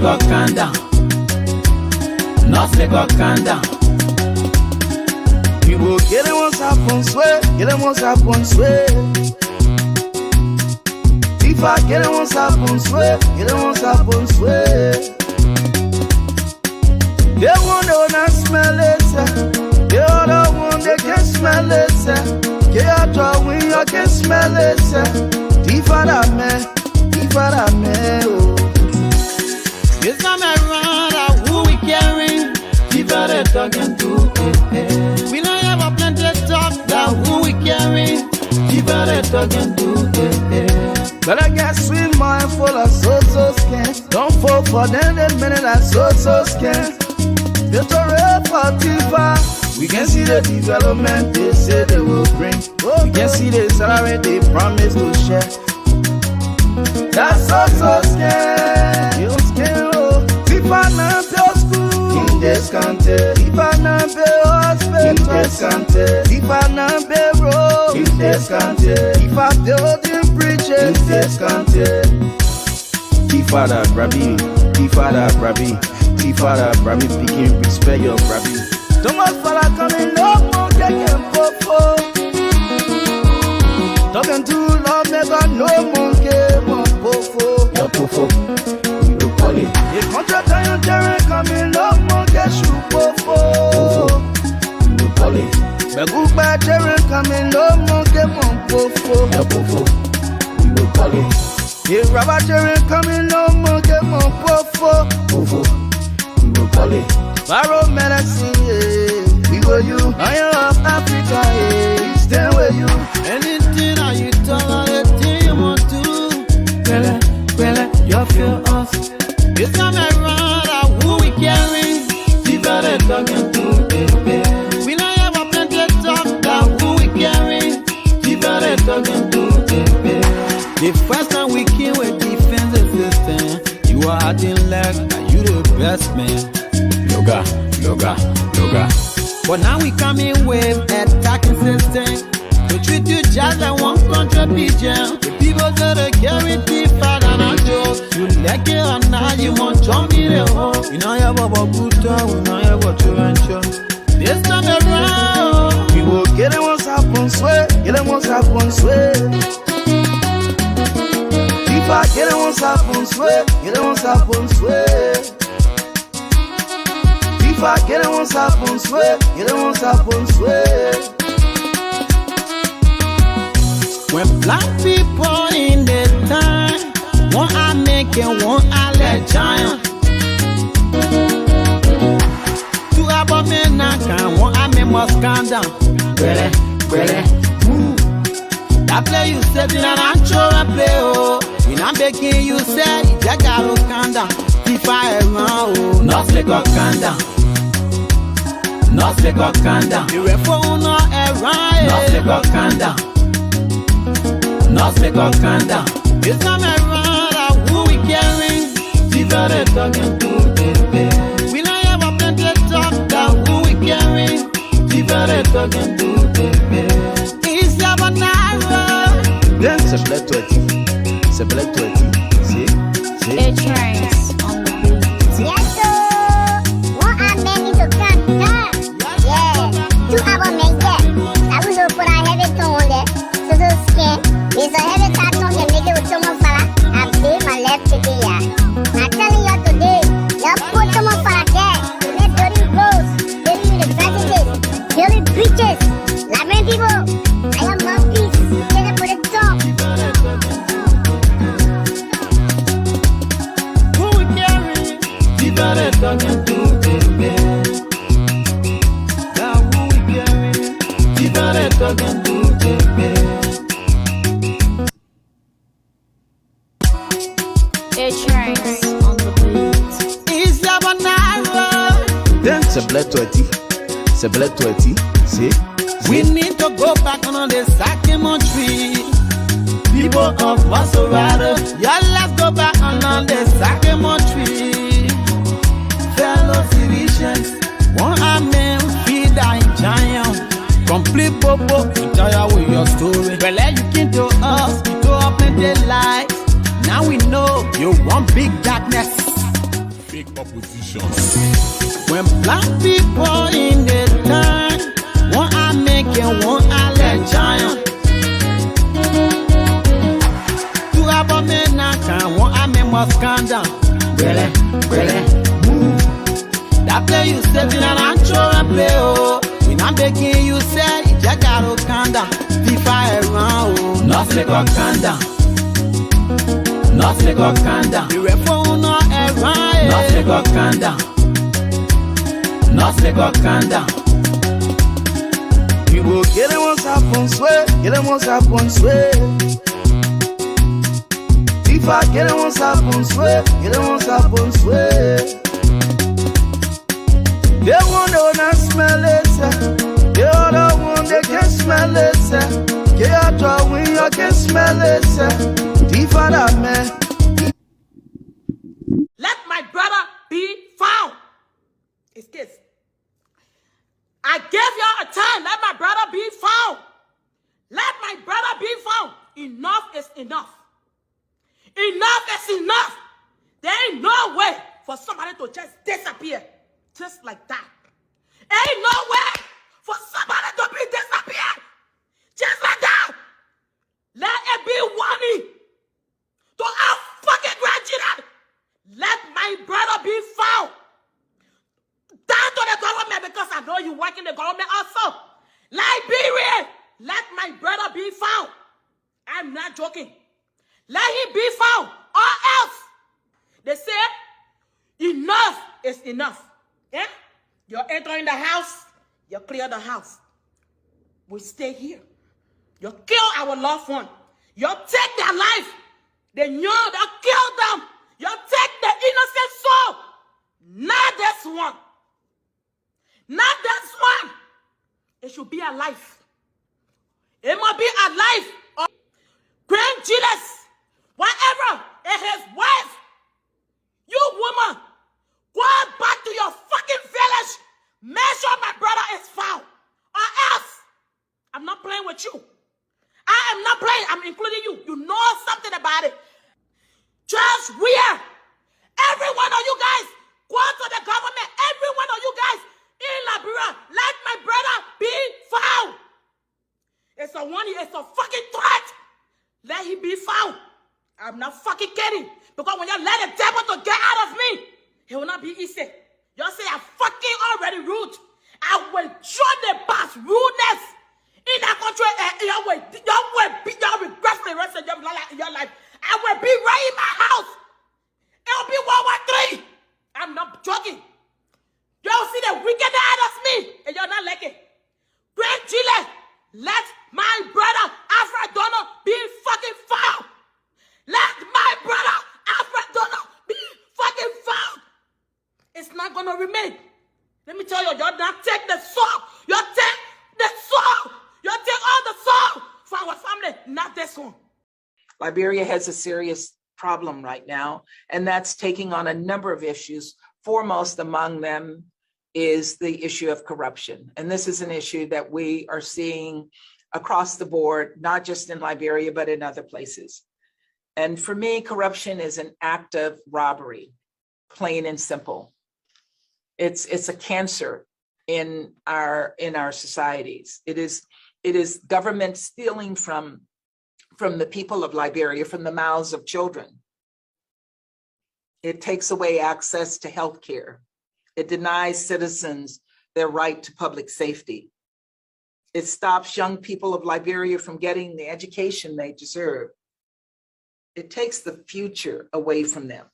Lagos Kanda, North Lagos Kanda. We will get it once upon swear, get it once upon swear. If I get it once upon swear, get it once upon swear. They want to not smell it, the other one they can smell it. Get out of when you can smell it. If I man, oh. This time around, who we carrying? If I talking to, we don't have a plenty of talk. That who we carrying? If I talking to, But I got sweet mind full of so scan. Don't fall for them, the minute I so scan. It's a real for we can see the development they say they will bring. We can see the salary they promise to share. That's so scared. You scared, oh. If I not pay school, in this country. If I not pay hospital, in this country. If I not pay road, in this country. If I building bridges, in this country. Tifada Brabi, Tifada Brabi, Tifada Brabi, picking respect your Brabi. Too much fella coming up, more getting popo. Talking too long, never no monkey, more popo. Your pofo, we will call it. The contract on your terrain coming up, more get shoe popo. We will call it. The good bad terrain coming up, more get more popo. Your pofo, we will call it. The rubber terrain coming up, more get more popo. Pofo, we will call it. Barrow medicine, yeah. We were you, Iron of Africa, yeah. Stand with you. Anything that you tolerate, you want to. Well, you feel us. This time around, who we carrying? If I talking to, we don't have a plenty of talk. That who we carrying? If I talking to, the first time we came with defensive system, you are acting like you the best man. Yoga. But now we coming with attacking system. To treat you just like one country pigeon. The people gotta carry the fat and a joke. You like it or not, you want to be the home. We know you have a good time, we know you have a to. This time around, we will get it once upon swear, get it once upon swear. If I get it once upon swear, get it once upon swear. If I get it once upon swear, get it once upon swear. when black people in the time, one I make and one I let giant. Two about me now can one I make must calm down. Gwele, move. That play you said in an actual play, oh. When I'm begging you say, you gotta calm down. If I around, oh. North Lagos Kanda. North Lagos Kanda. You reform no around. North Lagos Kanda. North Lagos Kanda. This time around, who we carrying? Different talking to. We don't have a plenty of talk. That who we carrying? Different talking to. It's your banana. Then c'est black 20. C'est black 20. See? It trains on the beat. Yes, sir. What I meant to come down. Yeah. 2 hours make that. I was up for I have it on there. So skin. It's a heavy tattoo on the nigga with someone fella. I paid my left today, yeah. I'm telling you today. You put someone fella there. Let dirty roads. Dirty universities. Dirty beaches. Liberian people. I am monkeys. Take it for the top. Who we carrying? Different talking to. That who we carrying? Different talking to. It trains on the beat. It's your banana. Then c'est black 20. C'est black 20. See? We need to go back on the Sakimo tree. People of Maserati, yeah, let's go back on the Sakimo tree. Fellow citizens, one amen, feed our giant. Complete popo, entire with your story. Well, you came to us, you told us plenty lies. Now we know you want big darkness. oppositions. When black people in the time, one I make and one I let giant. Two about me now can one I make must calm down. Move. That play you said in an antro and play oh. When I'm begging you say you just gotta calm down. FIFA around oh. Nothing got calm down. Nothing got calm down. The reform not around. Nothing got calm down. Nothing got calm down. We will get them on sapon sweat, get them on sapon sweat. If I get them on sapon sweat, get them on sapon sweat. They want to not smell it, sir. They are the one they can smell it, sir. They are the one you can smell it, sir. If I that man. Let my brother be found. It's this. I gave y'all a time. Let my brother be found. Let my brother be found. Enough is enough. Enough is enough. There ain't no way for somebody to just disappear. Just like that. Ain't no way for somebody to be disappeared. Just like that. Let it be warning to our fucking grandchildren. Let my brother be found. Down to the government, because I know you work in the government also. Liberia, let my brother be found. I'm not joking. Let him be found, or else they say enough is enough. Yeah? You enter in the house, you clear the house. We stay here. You kill our loved one. You take their life. They know they kill them. You take the innocent soul. Not this one. Not this one. It should be alive. It must be alive. Or grandchildren, whatever, and his wife. You woman, go back to your fucking village. Make sure my brother is found. Or else, I'm not playing with you. I am not playing. I'm including you. You know something about it. Just weird. Every one of you guys, go to the government. Every one of you guys in Liberia, let my brother be found. It's a warning. It's a fucking threat. Let him be found. I'm not fucking kidding. Because when you let the devil to get out of me, it will not be easy. Y'all say I'm fucking already rude. I will show the past rudeness in that country. Y'all will regret for the rest of your life. I will be right in my house. It'll be World War III. I'm not joking. Y'all see the wicked out of me, and you're not like it. Great Chile, let my brother Alfred Donald be fucking found. Let my brother Alfred Donald be fucking found. It's not gonna remain. Let me tell you, you're not take the soul. You take the soul. You take all the soul for our family, not this one. Liberia has a serious problem right now, and that's taking on a number of issues. Foremost among them is the issue of corruption. And this is an issue that we are seeing across the board, not just in Liberia, but in other places. And for me, corruption is an act of robbery, plain and simple. It's a cancer in our societies. It is government stealing from the people of Liberia, from the mouths of children. It takes away access to health care. It denies citizens their right to public safety. It stops young people of Liberia from getting the education they deserve. It takes the future away from them.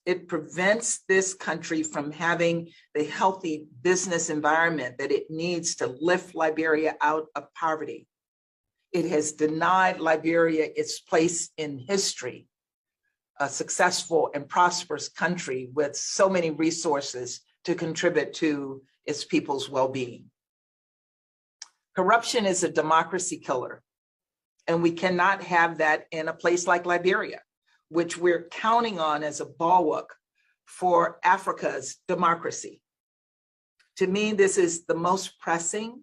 It prevents this country from having the healthy business environment that it needs to lift Liberia out of poverty. It has denied Liberia its place in history, a successful and prosperous country with so many resources to contribute to its people's well-being. Corruption is a democracy killer, and we cannot have that in a place like Liberia, which we're counting on as a bulwark for Africa's democracy. To me, this is the most pressing,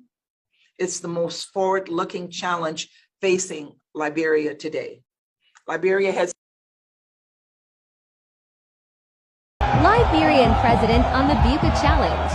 it's the most forward-looking challenge facing Liberia today. Liberia has Liberian president on the Buka challenge.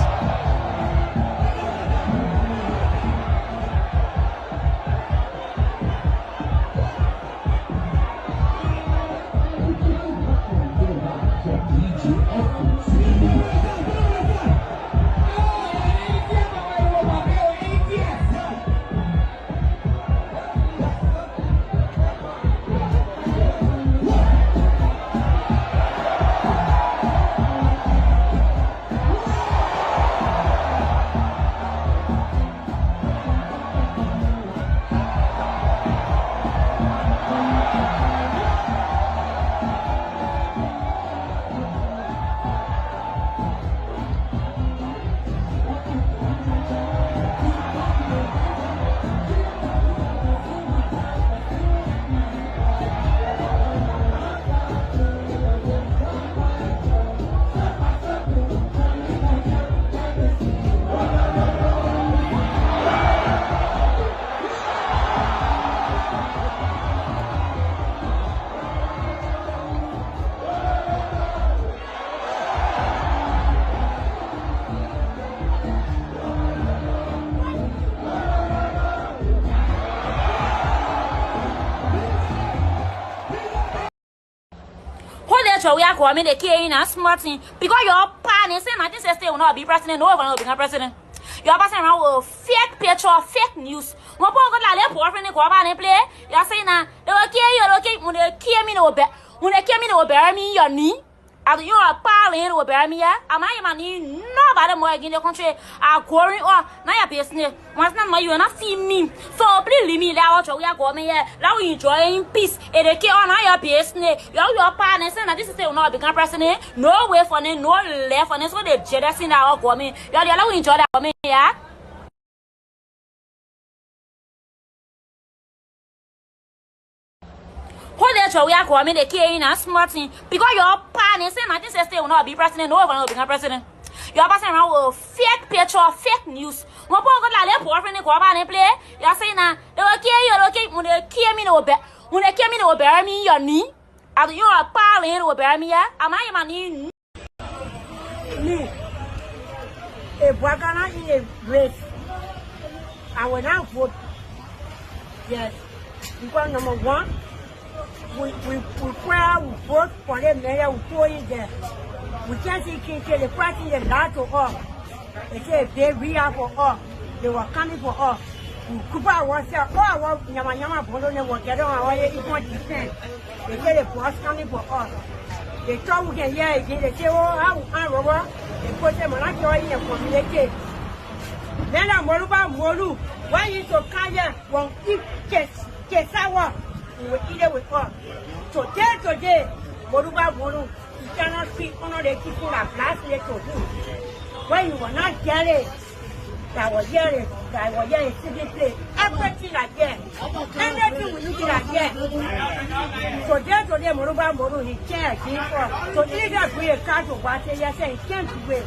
We are coming the key in a smart thing because your partner say 1960 will not be president, no one will become president. You're passing around with fake picture, fake news. One poor got a poor friend in Guava play. You're saying that they will kill you, okay, when they kill me over, when they kill me over, bury me your knee. As you are parling over me, am I money? Nobody more in the country are quarrying or Naya business. Once not you not see me. So please leave me out. We are going here. Now we enjoying peace. And the key on our business. Your partner saying that this is still not become president. No way for them, no left on this. So they jealous in our government. You are the other enjoy that government, yeah. We are coming the key in a smart thing because your partner say 1960 will not be president, no one will become president. You're passing around with fake picture, fake news. One poor got a poor friend in Guava play. You're saying that they will kill you, okay, when they kill me over, when they kill me over, bury me your knee. As you are parling over me, am I money? Me, a Bagana in a race. I will now vote. Yes, because number one. We vote for them there, we go in there. We can't see the party the lot to all. They say they we are for all. They were coming for all. Kuba was there, all Yama Bolo was getting away, it won't defend. They say the boss coming for all. They thought we can hear again, they say, oh, I'm over. They put them on a joy in the community. Then I'm Molu. Why you so kind? Won't eat Kesawa. We will eat it with us. So today, Moruba Molu, you cannot speak honor the people that last year to do. When you were not yelling, I was yelling city play. Everything like that. Everything we look like that. So today, Moruba Molu, he can't keep us. So if you agree a card to watch it, yes, he can't wait.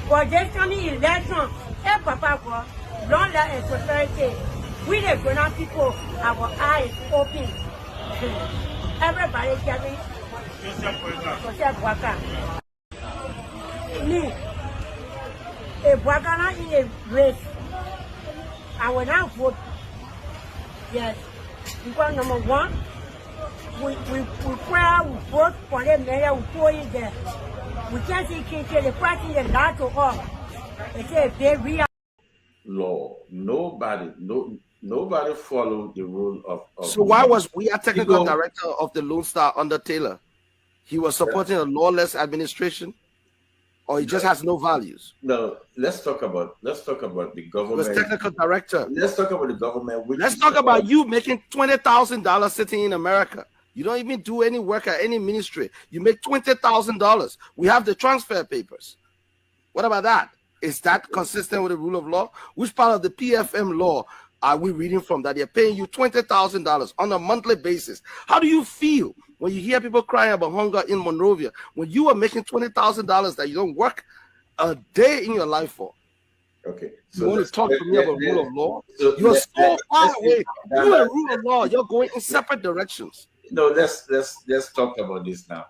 But this coming election, Papa, don't let a society. We the grown people, our eyes open. Everybody getting social worker. Me, a Bagana in a race. I will now vote. Yes, because number one, we vote for them there, we go in there. We can't see the party the lot to all. They say they we are law. Nobody followed the rule of So why was we a technical director of the Lone Star under Taylor? He was supporting a lawless administration, or he just has no values? No, let's talk about the government. He was technical director. Let's talk about the government. Let's talk about you making $20,000 sitting in America. You don't even do any work at any ministry. You make $20,000. We have the transfer papers. What about that? Is that consistent with the rule of law? Which part of the PFM law are we reading from that they're paying you $20,000 on a monthly basis? How do you feel when you hear people crying about hunger in Monrovia, when you are making $20,000 that you don't work a day in your life for? Okay. So you want to talk to me about rule of law? You are so far away. You and rule of law, you're going in separate directions. No, let's talk about this now.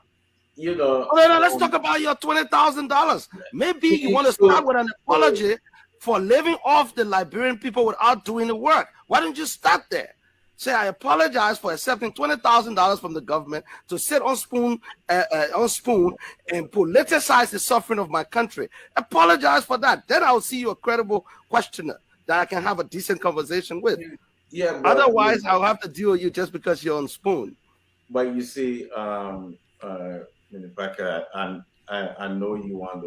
you know. Okay, now let's talk about your $20,000. Maybe you want to start with an apology for living off the Liberian people without doing the work. Why don't you start there? Say, I apologize for accepting $20,000 from the government to sit on spoon and politicize the suffering of my country. Apologize for that. Then I'll see you a credible questioner that I can have a decent conversation with. Yeah. But, otherwise, I'll have to deal with you just because you're on spoon. But you see, Parker, and I know you want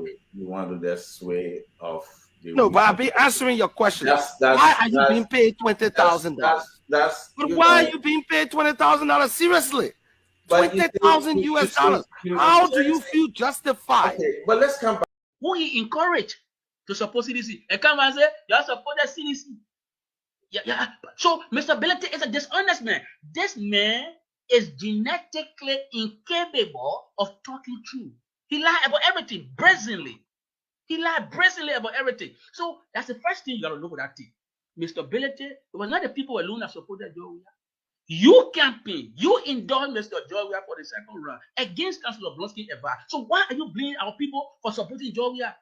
to that sway of. No, but I'll be answering your question. Why are you being paid $20,000? But why are you being paid $20,000? Seriously, $20,000 US. How do you feel justified? Okay, but let's come back. Who he encouraged to support CDC? And come and say you are supporting CDC. Yeah. So Mr. Belete is a dishonest man. This man is genetically incapable of talking true. He lied about everything brazenly. He lied brazenly about everything. So that's the first thing you gotta look at that thing. Mr. Belete, it was not the people alone that supported Joria. You campaign, you endorsed Mr. Joria for the second round against Councillor Blonsky Eva. So why are you blaming our people for supporting Joria?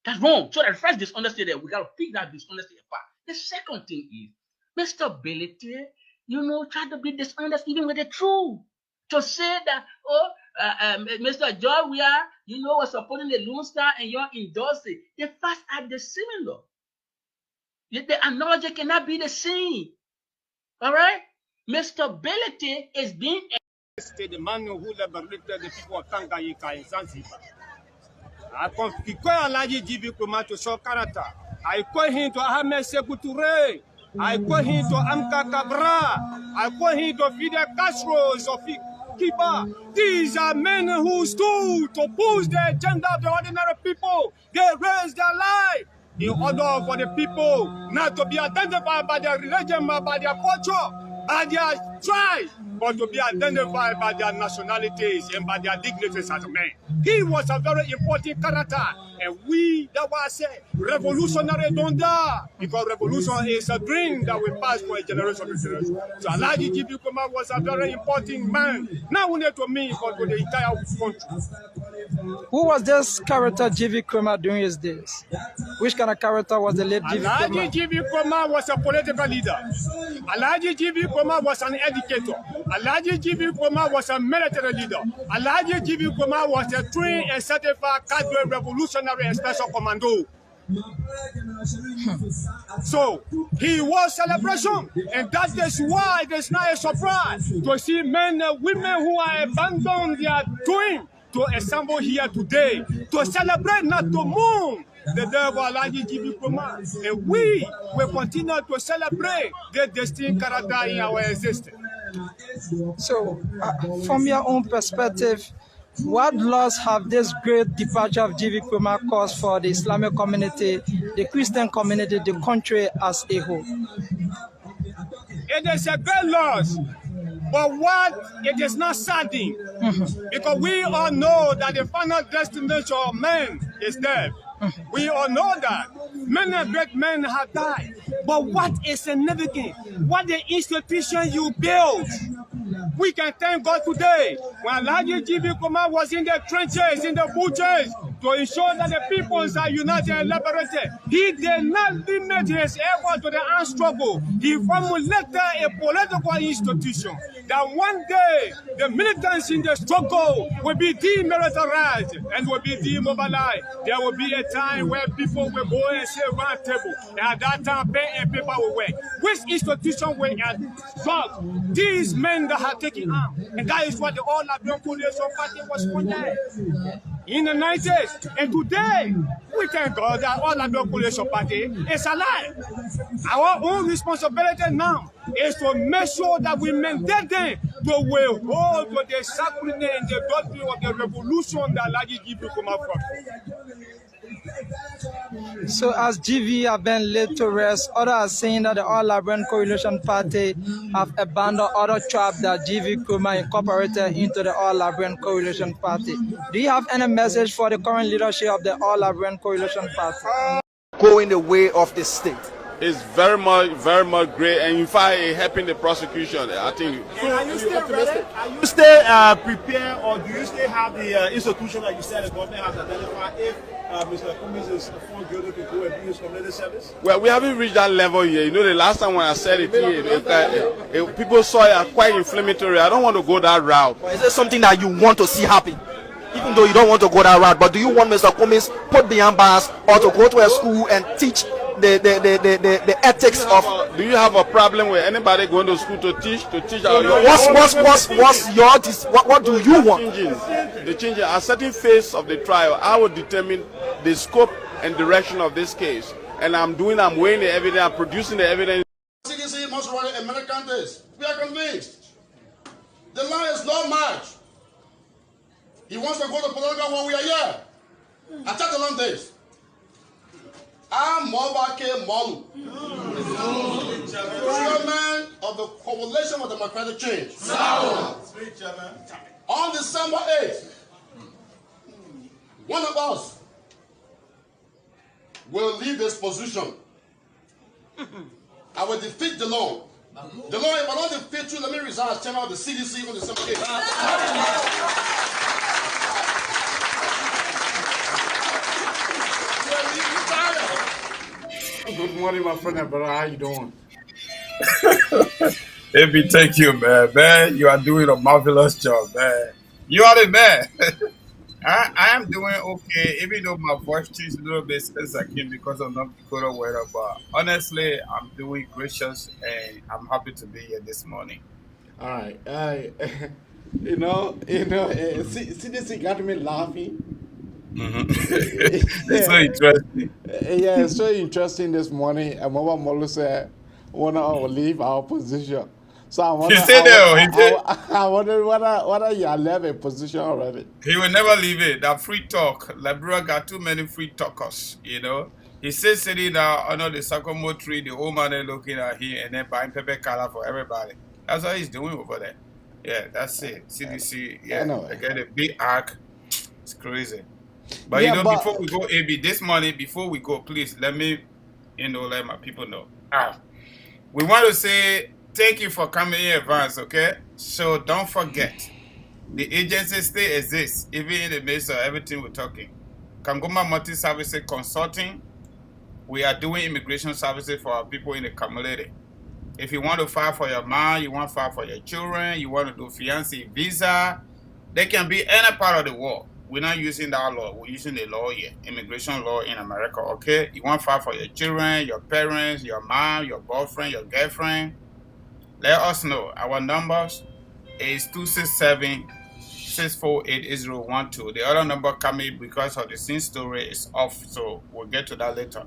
That's wrong. So that first dishonesty there, we gotta pick that dishonesty apart. The second thing is, Mr. Belete, try to be dishonest even with the truth. To say that, Mr. Joria, was supporting the Lone Star and you're endorsing. The facts are the similar. The analogy cannot be the same. All right? Mr. Belete is being. The man who liberated the people of Tanganyika and Zanzibar. I call Alaji Jibi Kuma to show character. I call him to Ahmed Sekou Touré. I call him to Amka Cabra. I call him to Fidel Castro, Sophie Kiba. These are men who stood to push the agenda of the ordinary people. They raised their life in order for the people not to be identified by their religion, by their culture, by their tribe, but to be identified by their nationalities and by their dignities as men. He was a very important character, and that was say revolutionary don't die, because revolution is a dream that will pass for a generation to generation. So Alhaji Jibi Kuma was a very important man, not only to me, but to the entire country. Who was this character Jibi Kuma during his days? Which kind of character was the late Jibi Kuma? Alhaji Jibi Kuma was a political leader. Alhaji Jibi Kuma was an educator. Alhaji Jibi Kuma was a military leader. Alhaji Jibi Kuma was a trained and certified cadre revolutionary and special commando. So he was celebration, and that is why it is not a surprise to see men and women who are abandoned their doing to assemble here today to celebrate, not to mourn the death of Alhaji Jibi Kuma. And we will continue to celebrate the distinct character in our existence. So, from your own perspective, what loss have this great departure of Jibi Kuma caused for the Islamic community, the Christian community, the country as a whole? It is a great loss, but it is not saddening, because we all know that the final destination of man is death. We all know that. Many great men have died. But what is significant? What the institution you build? We can thank God today. When Alhaji Jibi Kuma was in the trenches, in the butchers, to ensure that the peoples are united and liberated, he did not limit his effort to the armed struggle. He formulated a political institution that one day the militants in the struggle will be demilitarized and will be demobilized. There will be a time where people will go and sit around the table, and at that time pen and paper will work. Which institution will instruct these men that have taken arms? And that is what the All Liberian Coalition Party was funded in the 90s. And today, we thank God that All Liberian Coalition Party is alive. Our own responsibility now is to make sure that we maintain them, to hold to the sacredness and the doctrine of the revolution that Alhaji Jibi Kuma fought. So as GV have been laid to rest, others are saying that the All Liberian Coalition Party have abandoned other tribes that GV Kuma incorporated into the All Liberian Coalition Party. Do you have any message for the current leadership of the All Liberian Coalition Party? Going the way of the state. is very much great, and in fact, it helping the prosecution. I think. So are you still ready? Are you still prepared, or do you still have the institution that you said the government has identified if Mr. Cummings is found guilty to go and do his community service? Well, we haven't reached that level yet. You know, the last time when I said it here, people saw it quite inflammatory. I don't want to go that route. Is there something that you want to see happen? Even though you don't want to go that route, but do you want Mr. Cummings put behind bars or to go to a school and teach the ethics of? Do you have a problem with anybody going to school to teach? What do you want? The changing at a certain phase of the trial, I will determine the scope and direction of this case, and I'm weighing the evidence, I'm producing the evidence. CDC must run an American test. We are convinced. The line is not much. He wants to go to Portugal when we are here. I tell the long days. I'm Mobake Molu, chairman of the Coalition for Democratic Change. On December 8th, one of us will leave this position. I will defeat the law. The law, if I don't defeat you, let me resign as chairman of the CDC on December 8th. Good morning, my friend and brother. How you doing? Baby, thank you, man. Man, you are doing a marvelous job, man. You are the man. I am doing okay, even though my voice changed a little bit since I came because of North Dakota weather. But honestly, I'm doing gracious and I'm happy to be here this morning. All right. CDC got me laughing. It's so interesting. Yeah, it's so interesting this morning. And Mama Molu said, "Wanna leave our position." So I wonder. I wonder whether you left a position already. He will never leave it. That free talk. Liberia got too many free talkers. You know. He says sitting down under the sycamore tree, the old man is looking at him and then buying pepper color for everybody. That's what he's doing over there. Yeah, that's it. CDC. Yeah, I get a big arc. It's crazy. But before we go, AB, this morning, before we go, please let me, let my people know. We want to say thank you for coming in advance, okay? So don't forget, the agency still exists, even in the midst of everything we're talking. Kangoma Multi-Services Consulting, we are doing immigration services for our people in the community. If you want to file for your mom, you want to file for your children, you want to do fiancé visa, they can be any part of the world. We're not using that law. We're using the law here, immigration law in America, okay? You want to file for your children, your parents, your mom, your boyfriend, your girlfriend. Let us know. Our numbers is 267-648-8012. The other number coming because of the scene story is off, so we'll get to that later.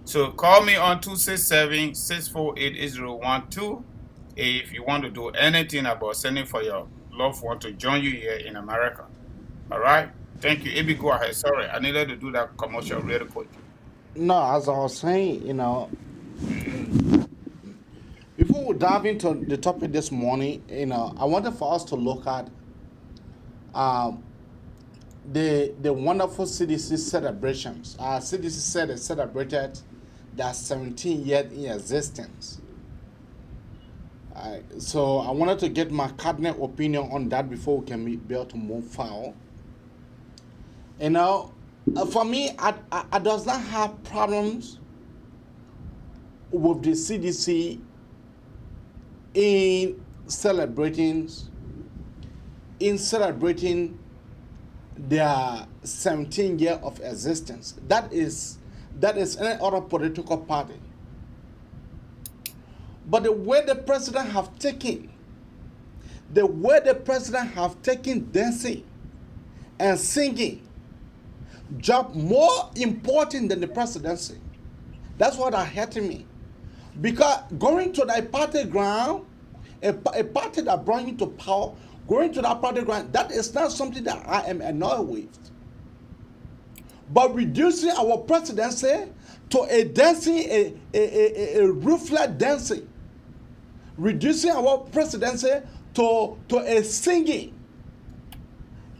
So call me on 267-648-8012 if you want to do anything about sending for your loved one to join you here in America. All right? Thank you. Ibi, go ahead. Sorry, I needed to do that commercial really quick. No, as I was saying, before we dive into the topic this morning, I wanted for us to look at the wonderful CDC celebrations. CDC said it celebrated their 17 years in existence. So I wanted to get my cardinal opinion on that before we can be able to move forward. For me, I does not have problems with the CDC in celebrating their 17 years of existence. That is any other political party. But the way the president have taken dancing and singing job more important than the presidency. That's what hurt me. Because going to that party ground, a party that brought you to power, going to that party ground, that is not something that I am annoyed with. But reducing our presidency to a dancing, a ruthless dancing, reducing our presidency to a singing,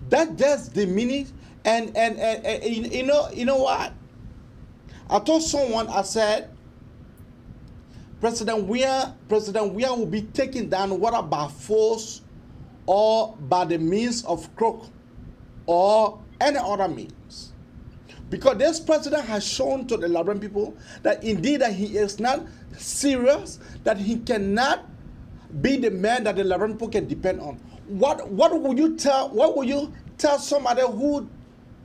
that just diminishes. And you know what? I told someone, I said, President Weah will be taken down whether by force or by the means of crook or any other means. Because this president has shown to the Liberian people that indeed that he is not serious, that he cannot be the man that the Liberian people can depend on. What would you tell somebody who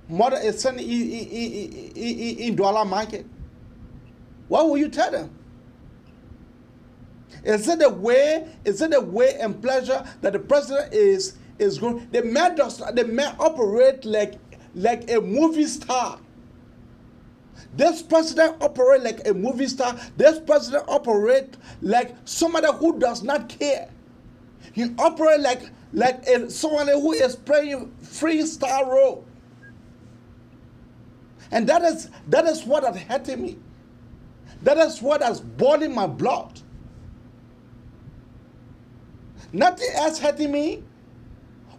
mother is sending in dollar market? What will you tell them? Is it the way and pleasure that the president is going? The man operate like a movie star. This president operate like a movie star. This president operate like somebody who does not care. He operate like someone who is playing freestyle role. And that is what has hurted me. That is what has boiling my blood. Nothing else hurting me,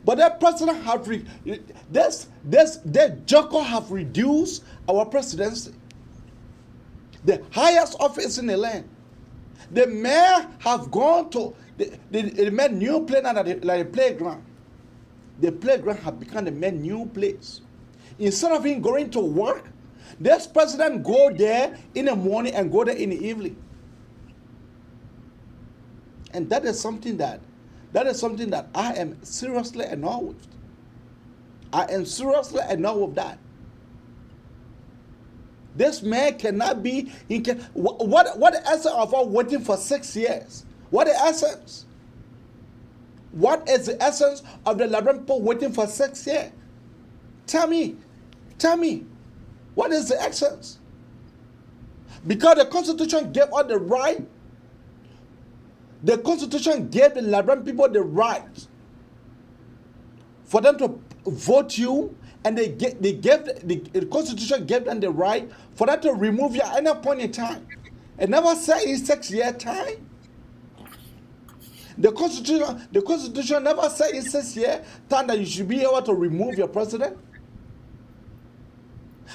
but that president have that joker have reduced our presidency. The highest office in the land. The mayor have gone to the main new place like the playground. The playground have become the main new place. Instead of him going to work, this president go there in the morning and go there in the evening. And that is something that I am seriously annoyed with. I am seriously annoyed with that. This man cannot be, what the essence of our waiting for 6 years? What the essence? What is the essence of the Liberian people waiting for 6 years? Tell me, what is the essence? Because the Constitution gave us the right. The Constitution gave the Liberian people the right for them to vote you, and the Constitution gave them the right for them to remove you at any point in time. It never said in 6 year time. The Constitution never said in 6 year time that you should be able to remove your president.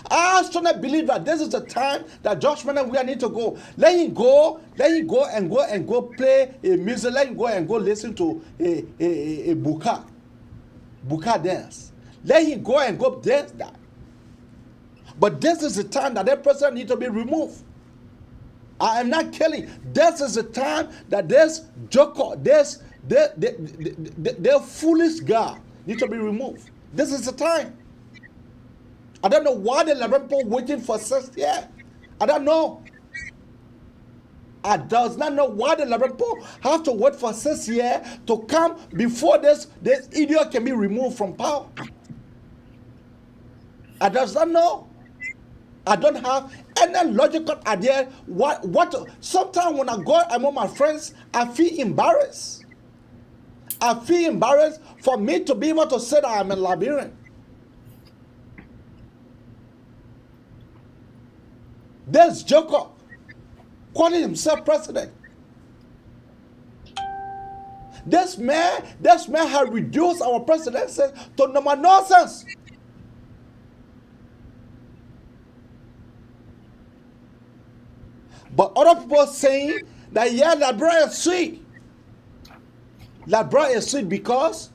I strongly believe that this is the time that Josh Mena we need to go. Let him go and go play a music. Let him go and go listen to a buka dance. Let him go and go dance that. But this is the time that that person needs to be removed. I am not killing. This is the time that this joker, their foolish guy need to be removed. This is the time. I don't know why the Liberian people waiting for 6 years. I don't know. I does not know why the Liberian people have to wait for 6 years to come before this idiot can be removed from power. I does not know. I don't have any logical idea what. Sometimes when I go among my friends, I feel embarrassed. I feel embarrassed for me to be able to say that I'm a Liberian. This joker calling himself president. This man has reduced our presidency to normal nonsense. But other people saying that Liberia is sweet. Liberia is sweet because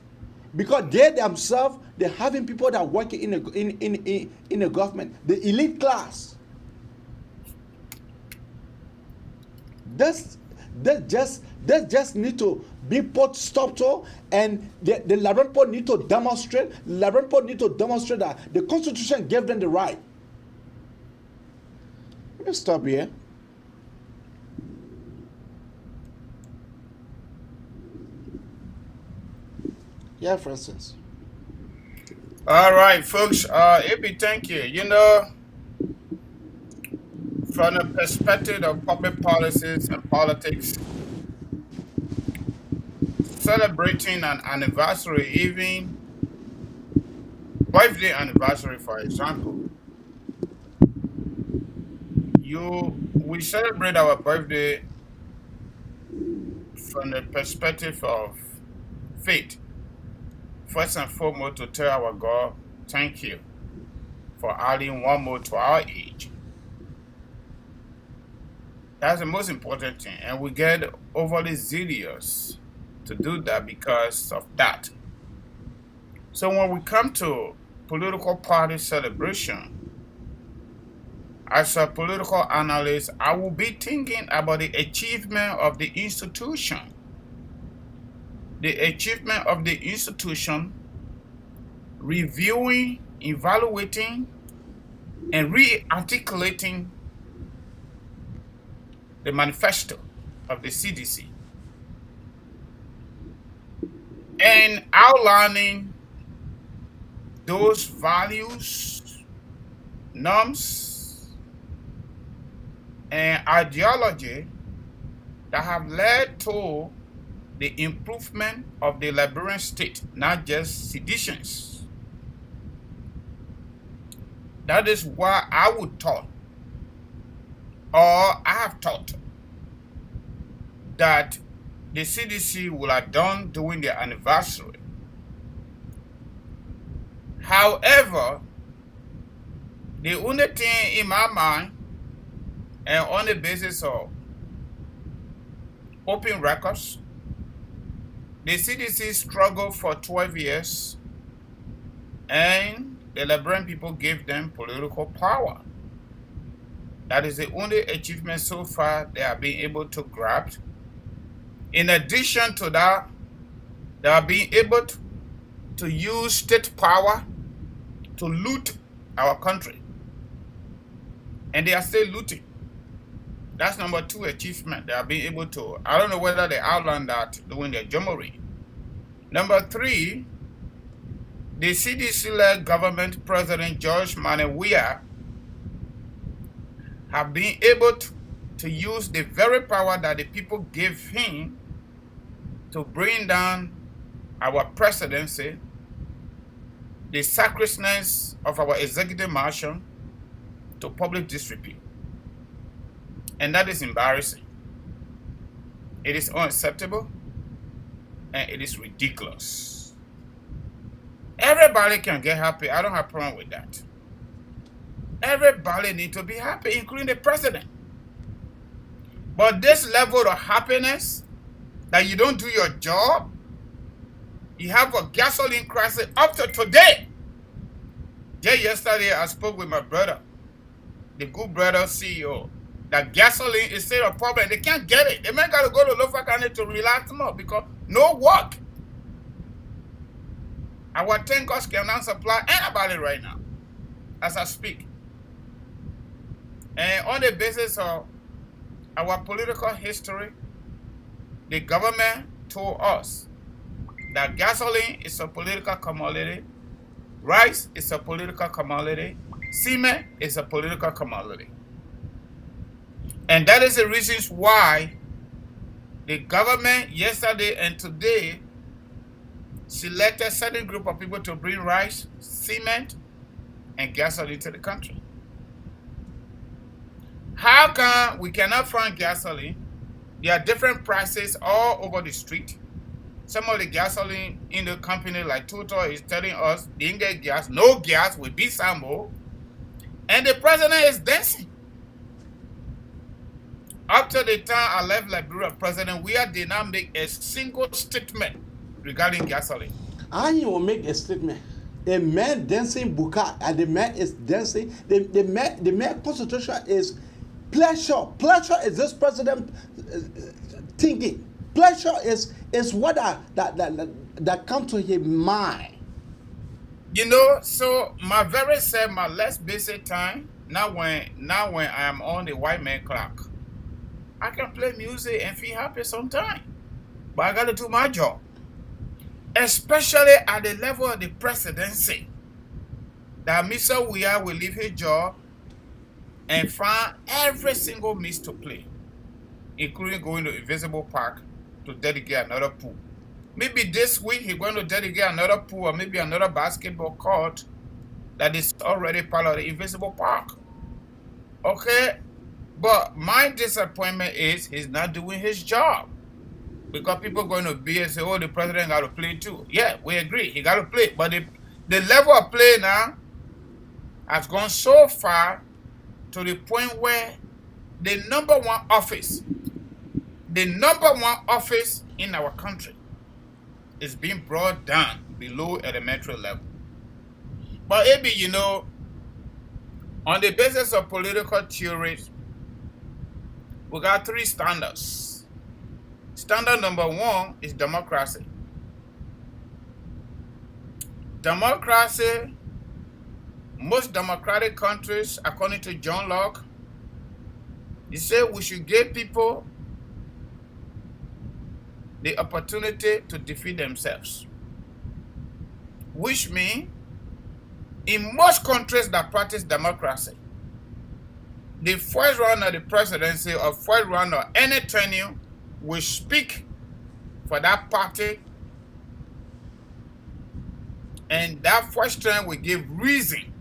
they themselves, they're having people that work in the government, the elite class. That just need to be put stop to, and the Liberian people need to demonstrate. Liberian people need to demonstrate that the Constitution gave them the right. Let me stop here. Yeah, Francis. All right, folks. AB, thank you. You know, from the perspective of public policies and politics, celebrating an anniversary, even birthday anniversary, for example, we celebrate our birthday from the perspective of faith. First and foremost, to tell our God, thank you for adding one more to our age. That's the most important thing. And we get overly zealous to do that because of that. So when we come to political party celebration, as a political analyst, I will be thinking about the achievement of the institution. The achievement of the institution, reviewing, evaluating, and re-articulating the manifesto of the CDC, and outlining those values, norms, and ideology that have led to the improvement of the Liberian state, not just seditions. That is why I would thought, or I have thought, that the CDC will have done during their anniversary. However, the only thing in my mind, and on the basis of open records, the CDC struggled for 12 years, and the Liberian people gave them political power. That is the only achievement so far they have been able to grab. In addition to that, they have been able to use state power to loot our country. And they are still looting. That's number 2 achievement. They have been able to. I don't know whether they outlined that during their Jomori. Number 3, the CDC-led government President George Weah have been able to use the very power that the people gave him to bring down our presidency, the sacredness of our executive mansion, to public disrepute. And that is embarrassing. It is unacceptable, and it is ridiculous. Everybody can get happy. I don't have a problem with that. Everybody needs to be happy, including the president. But this level of happiness, that you don't do your job, you have a gasoline crisis up to today. Just yesterday, I spoke with my brother, the good brother CEO, that gasoline is still a problem. They can't get it. They may got to go to Lofa County to relax more because no work. Our tankers cannot supply anybody right now, as I speak. And on the basis of our political history, the government told us that gasoline is a political commodity, rice is a political commodity, cement is a political commodity. And that is the reasons why the government yesterday and today selected a certain group of people to bring rice, cement, and gasoline to the country. How come we cannot find gasoline? There are different prices all over the street. Some of the gasoline in the company like Total is telling us they didn't get gas, no gas with Bisambo. And the president is dancing. Up to the time I left Liberia, President Weah did not make a single statement regarding gasoline. I will make a statement. A man dancing buka, and the man is dancing. The man concentration is pleasure. Pleasure is this president thinking. Pleasure is what that comes to his mind. You know, so my very sad, my less basic time, now when I am on the white man clock, I can play music and feel happy sometimes. But I gotta do my job. Especially at the level of the presidency. That Mr. Weah will leave his job and find every single means to play, including going to Invisible Park to dedicate another pool. Maybe this week he's going to dedicate another pool or maybe another basketball court that is already part of the Invisible Park. Okay? But my disappointment is he's not doing his job. Because people are going to be and say, oh, the president got to play too. Yeah, we agree. He got to play. But the level of play now has gone so far to the point where the number one office in our country is being brought down below elementary level. But maybe, you know, on the basis of political theories, we got 3 standards. Standard number 1 is democracy. Democracy, most democratic countries, according to John Locke, he said we should give people the opportunity to defeat themselves. Which means, in most countries that practice democracy, the first round of the presidency or first round of any tenure will speak for that party, and that first term will give reason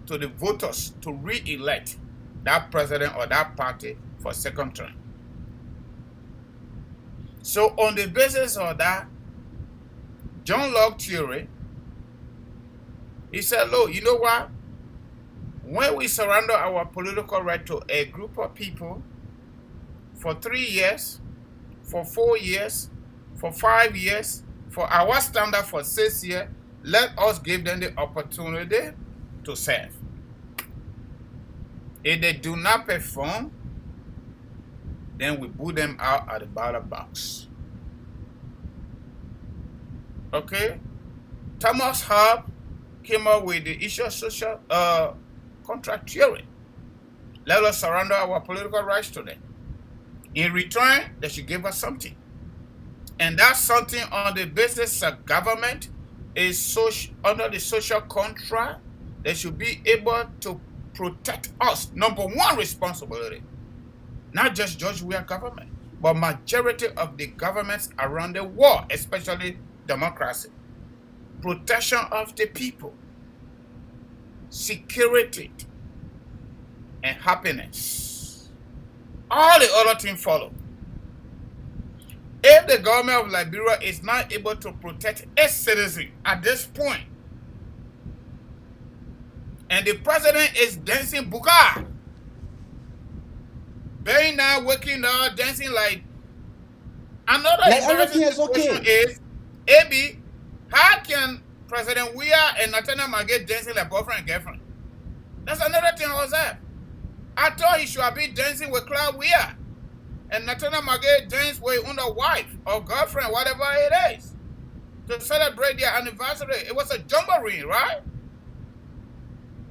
to the voters to re-elect that president or that party for second term. So on the basis of that John Locke theory, he said, look, you know what? When we surrender our political right to a group of people for 3 years, for 4 years, for 5 years, for our standard for 6 years, let us give them the opportunity to serve. If they do not perform, then we put them out at the ballot box. Okay? Thomas Hobbes came up with the issue of social contract theory. Let us surrender our political rights to them. In return, they should give us something. And that something on the basis of government is under the social contract. They should be able to protect us. Number 1 responsibility. Not just George Weah government, but majority of the governments around the world, especially democracy. Protection of the people, security, and happiness. All the other things follow. If the government of Liberia is not able to protect its citizens at this point, and the president is dancing buka, very now waking up, dancing like another like everything is question okay. is, AB, how can President Weah and Nathaniel Magay dancing like boyfriend and girlfriend? That's another thing I was at. I thought he should have been dancing with Cloud Weah and Nathaniel Magay dance with under wife or girlfriend, whatever it is, to celebrate their anniversary. It was a jamboree, right?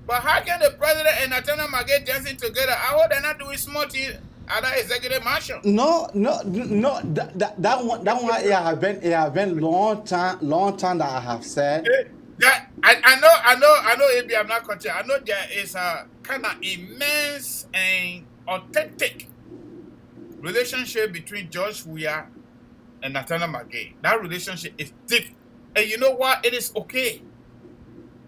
But how can the president and Nathaniel Magay dancing together? I hope they're not doing small things at that executive mansion. No. That one. It have been long time that I have said. That I know. AB, I'm not cutting. I know there is a kind of immense and authentic relationship between George Weah and Nathaniel Magay. That relationship is deep, and you know what? It is okay.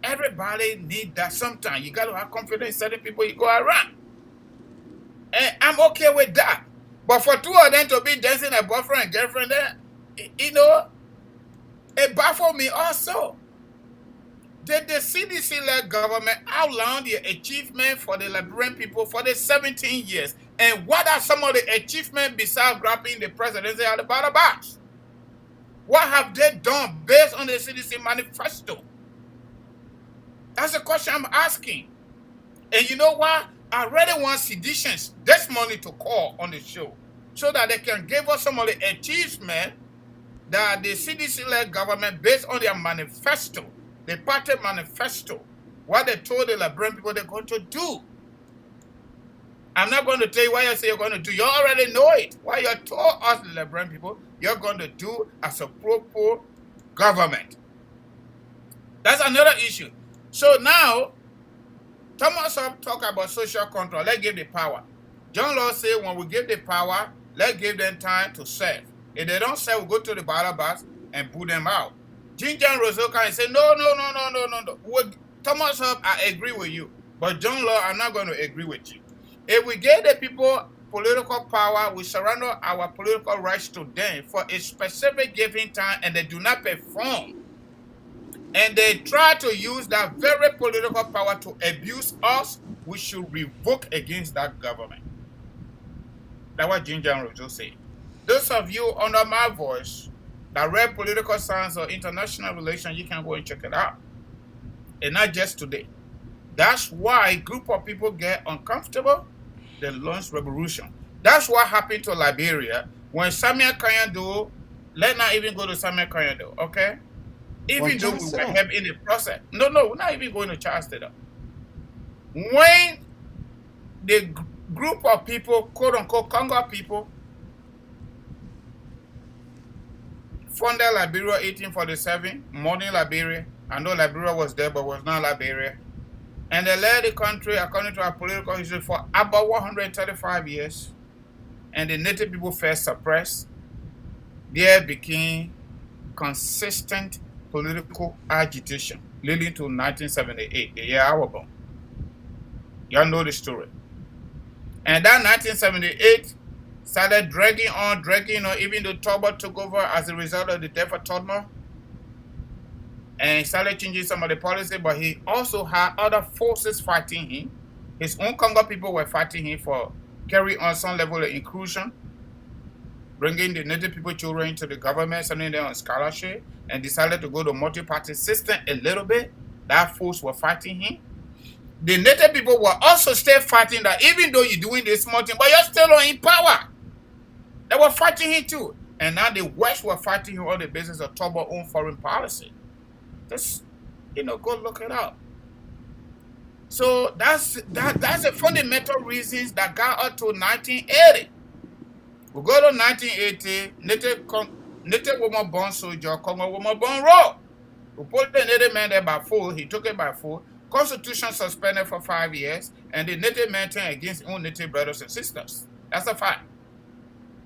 Everybody need that sometimes. You got to have confidence in certain people you go around. And I'm okay with that. But for 2 of them to be dancing a boyfriend and girlfriend, you know, it baffled me also. Did the CDC-led government outline the achievement for the Liberian people for the 17 years? And what are some of the achievements besides grabbing the presidency out of the ballot box? What have they done based on the CDC manifesto? That's the question I'm asking. And you know what? I really want seditions this morning to call on the show so that they can give us some of the achievements that the CDC-led government, based on their manifesto, the party manifesto, what they told the Liberian people they're going to do. I'm not going to tell you what you say you're going to do. You already know it. What you told us, the Liberian people, you're going to do as a proper government. That's another issue. So now, Thomas Hobbes talk about social control. Let's give the power. John Law say when we give the power, let's give them time to serve. If they don't serve, we go to the ballot box and put them out. Ginger and Roseau can say, no. Thomas Hobbes, I agree with you. But John Law, I'm not going to agree with you. If we give the people political power, we surrender our political rights to them for a specific given time, and they do not perform. And they try to use that very political power to abuse us, we should revoke against that government. That's what Ginger and Rojo say. Those of you under my voice that read political science or international relations, you can go and check it out. And not just today. That's why a group of people get uncomfortable, they launch revolution. That's what happened to Liberia when Samuel Kanyando, let's not even go to Samuel Kanyando, okay? Even though we were helped in the process. No, we're not even going to Charleston. When the group of people, quote unquote, Congo people, founded Liberia 1847, modern Liberia. I know Liberia was there, but was not Liberia. And they led the country, according to our political history, for about 135 years. And the native people first suppressed. There became consistent political agitation, leading to 1978, the year I was born. Y'all know the story. And that 1978 started dragging on, even though Turbo took over as a result of the death of Todmor. And he started changing some of the policy, but he also had other forces fighting him. His own Congo people were fighting him for carrying on some level of inclusion, bringing the native people children into the government, sending them on scholarship, and decided to go to multi-party system a little bit. That force were fighting him. The native people were also still fighting that even though you're doing this small thing, but you're still in power. They were fighting him too. And now the West were fighting him on the basis of Turbo's own foreign policy. Just, go look it up. So that's the fundamental reasons that got up to 1980. We go to 1980, native woman born soldier, Congo woman born raw. We put the native man there by full, he took it by full. Constitution suspended for 5 years, and the native man turned against his own native brothers and sisters. That's a fact.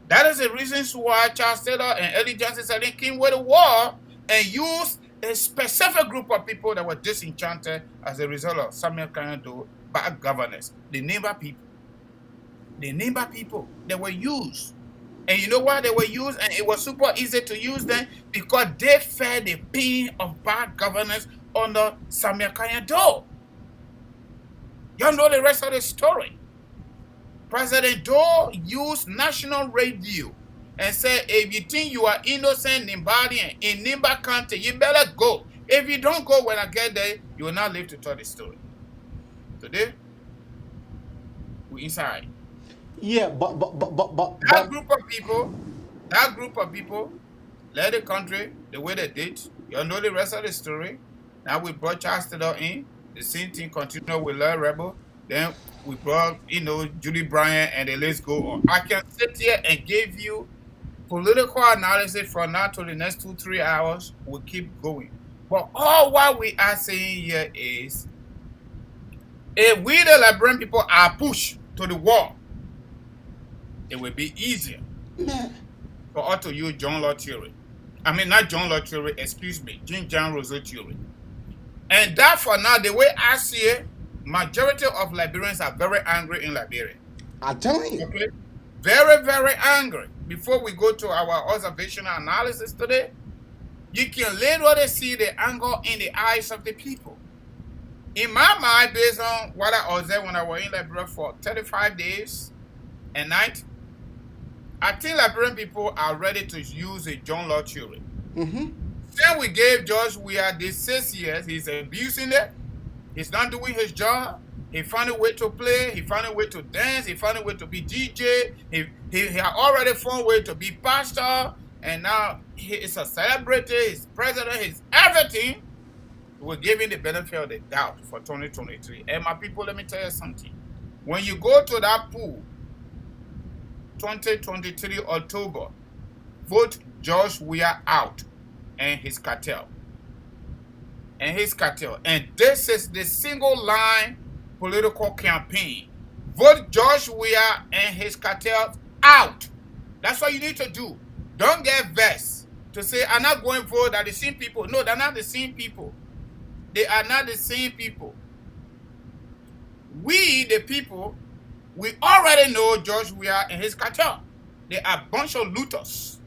That is the reasons why Charles Taylor and Eddie Johnson said they came with a war and used a specific group of people that were disenchanted as a result of Samuel Kanyando bad governance. The neighbor people. The neighbor people, they were used. And you know why they were used? And it was super easy to use them because they felt the pain of bad governance under Samuel Kanyando. Y'all know the rest of the story. President Doe used national radio and said, if you think you are innocent in Bali in Nimba County, you better go. If you don't go when I get there, you will not live to tell the story. Today, we're inside. Yeah, but that group of people led the country the way they did. You know the rest of the story. Now we brought Charles Taylor in. The same thing continued with Lloyd Rebel. Then we brought, Julie Bryant, and the list go on. I can sit here and give you political analysis from now to the next 2-3 hours. We'll keep going. But all what we are saying here is, if we the Liberian people are pushed to the wall, it will be easier for us to use John Law theory. I mean, not John Law theory, excuse me, Jean Rousseau theory. And that for now, the way I see it, majority of Liberians are very angry in Liberia. I'm telling you. Okay? Very, very angry. Before we go to our observational analysis today, you can literally see the anger in the eyes of the people. In my mind, based on what I observed when I was in Liberia for 35 days and night, I think Liberian people are ready to use a John Law theory. Then we gave George Weah this 6 years. He's abusing it. He's not doing his job. He found a way to play. He found a way to dance. He found a way to be DJ. He had already found a way to be pastor. And now he is a celebrity. He's president. He's everything. We're giving the benefit of the doubt for 2023. And my people, let me tell you something. When you go to that pool, 2023 October, vote George Weah out and his cartel. And this is the single line political campaign. Vote George Weah and his cartel out. That's what you need to do. Don't get vexed to say, I'm not going to vote at the same people. No, they're not the same people. They are not the same people. We, the people, we already know George Weah and his cartel. They are a bunch of looters,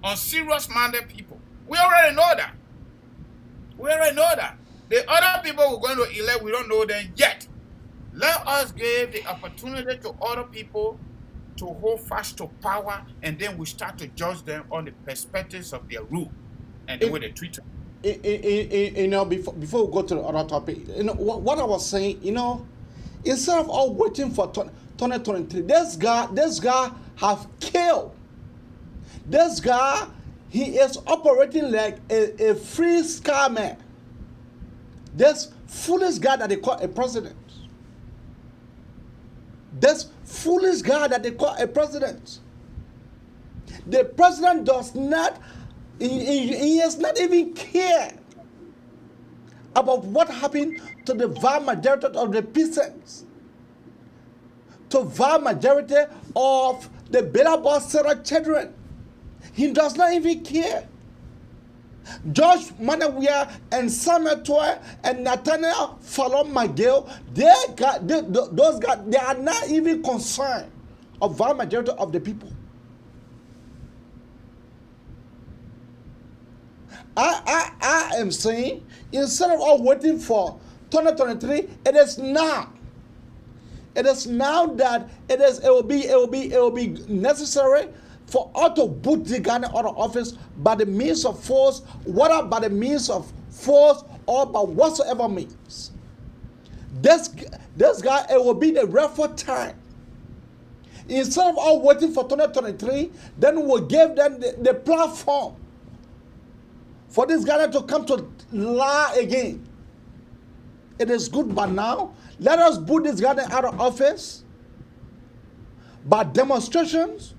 unserious-minded people. We already know that. The other people we're going to elect, we don't know them yet. Let us give the opportunity to other people to hold fast to power, and then we start to judge them on the perspectives of their rule and the way they treat us. Before we go to the other topic, what I was saying, instead of all waiting for 2023, this guy have killed. This guy, he is operating like a free scammer. This foolish guy that they call a president. This foolish guy that they call a president. The president does not, he has not even care about what happened to the vast majority of the peasants, to vast majority of the Billabong children. He does not even care. George Manawia and Samuel Toy and Nathaniel Fallon McGill, those guys, they are not even concerned of the majority of the people. I am saying, instead of all waiting for 2023, it is now. It is now that it will be necessary for us to put the Ghana out of office by the means of force, whether by the means of force or by whatsoever means. This guy, it will be the reference time. Instead of all waiting for 2023, then we'll give them the platform for this guy to come to lie again. It is good, but now let us put this guy out of office by demonstrations.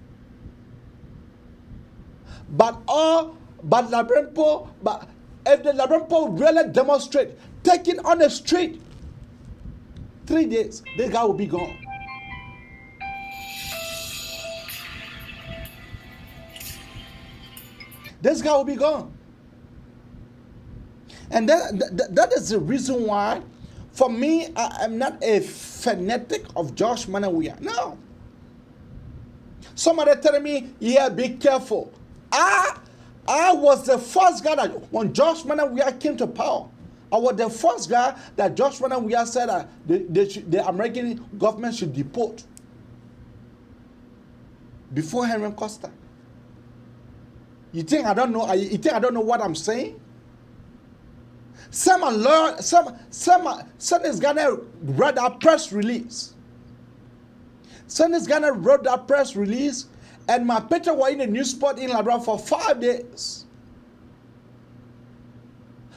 But Liberian people, but if the Liberian people really demonstrate, taking on the street, 3 days, this guy will be gone. This guy will be gone. And that is the reason why, for me, I am not a fanatic of Josh Manawia. No. Somebody telling me, yeah, be careful. I was the first guy that, when Josh Manawia came to power, I was the first guy that Josh Manawia said that the American government should deport before Henry Costa. You think I don't know? You think I don't know what I'm saying? Some is gonna read that press release. Some is gonna read that press release. And my picture was in the news spot in Liberia for 5 days.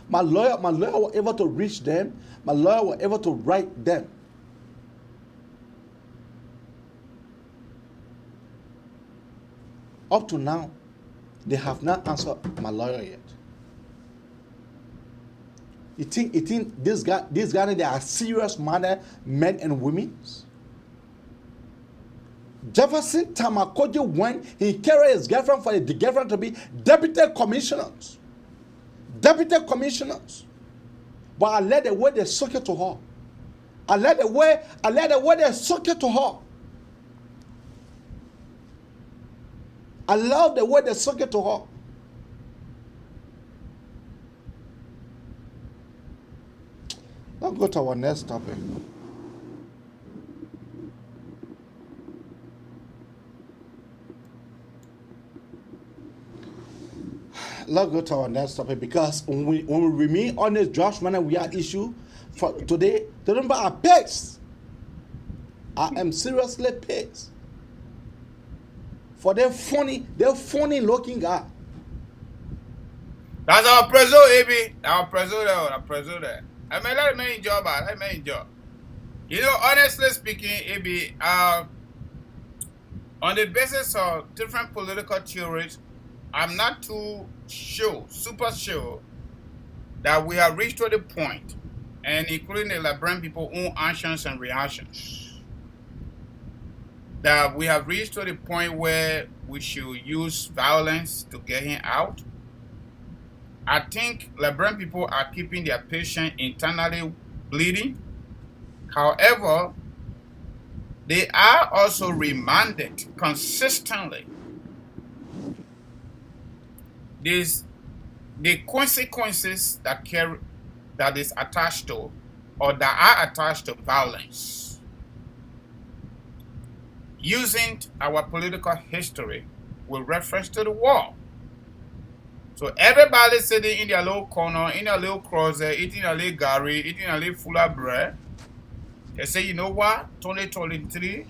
My lawyer was able to reach them. My lawyer was able to write them. Up to now, they have not answered my lawyer yet. You think this guy, they are serious men and women? Jefferson Tamakoji, when he carried his girlfriend for the girlfriend to be deputy commissioners. Deputy commissioners. But I let the way they soak it to her. I let the way they soak it to her. I love the way they soak it to her. Let's go to our next topic. Let's go to our next topic, because when we remain on this Josh Manawia issue for today, remember I'm pissed. I am seriously pissed for their funny looking guy. That's our preso, AB. Our preso there. I mean, let me enjoy. You know, honestly speaking, AB, on the basis of different political theories, I'm not too super sure, that we have reached to the point, and including the Liberian people own actions and reactions, that we have reached to the point where we should use violence to get him out. I think Liberian people are keeping their patient internally bleeding. However, they are also reminded consistently the consequences that is attached to, or that are attached to, violence. using our political history with reference to the war. So everybody sitting in their little corner, in their little closet, eating a little gari, eating a little full of bread, they say, you know what? 2023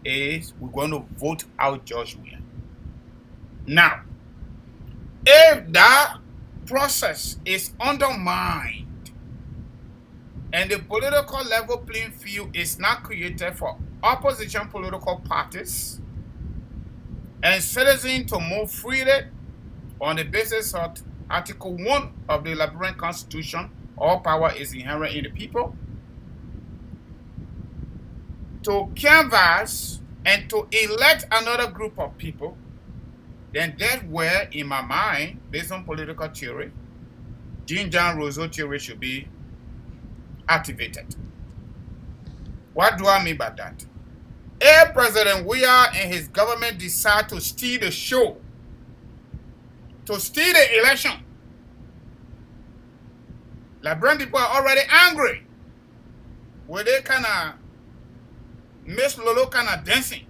is we're going to vote out George Weah. Now, if that process is undermined and the political level playing field is not created for opposition political parties and citizens to move freely on the basis of Article 1 of the Liberian Constitution, all power is inherent in the people, to canvass and to elect another group of people, then that where, in my mind, based on political theory, Jean-Jean Rousseau theory should be activated. What do I mean by that? If President Weah and his government decide to steal the show, to steal the election, Liberian people are already angry. Where they kind of Miss Lolo kind of dancing.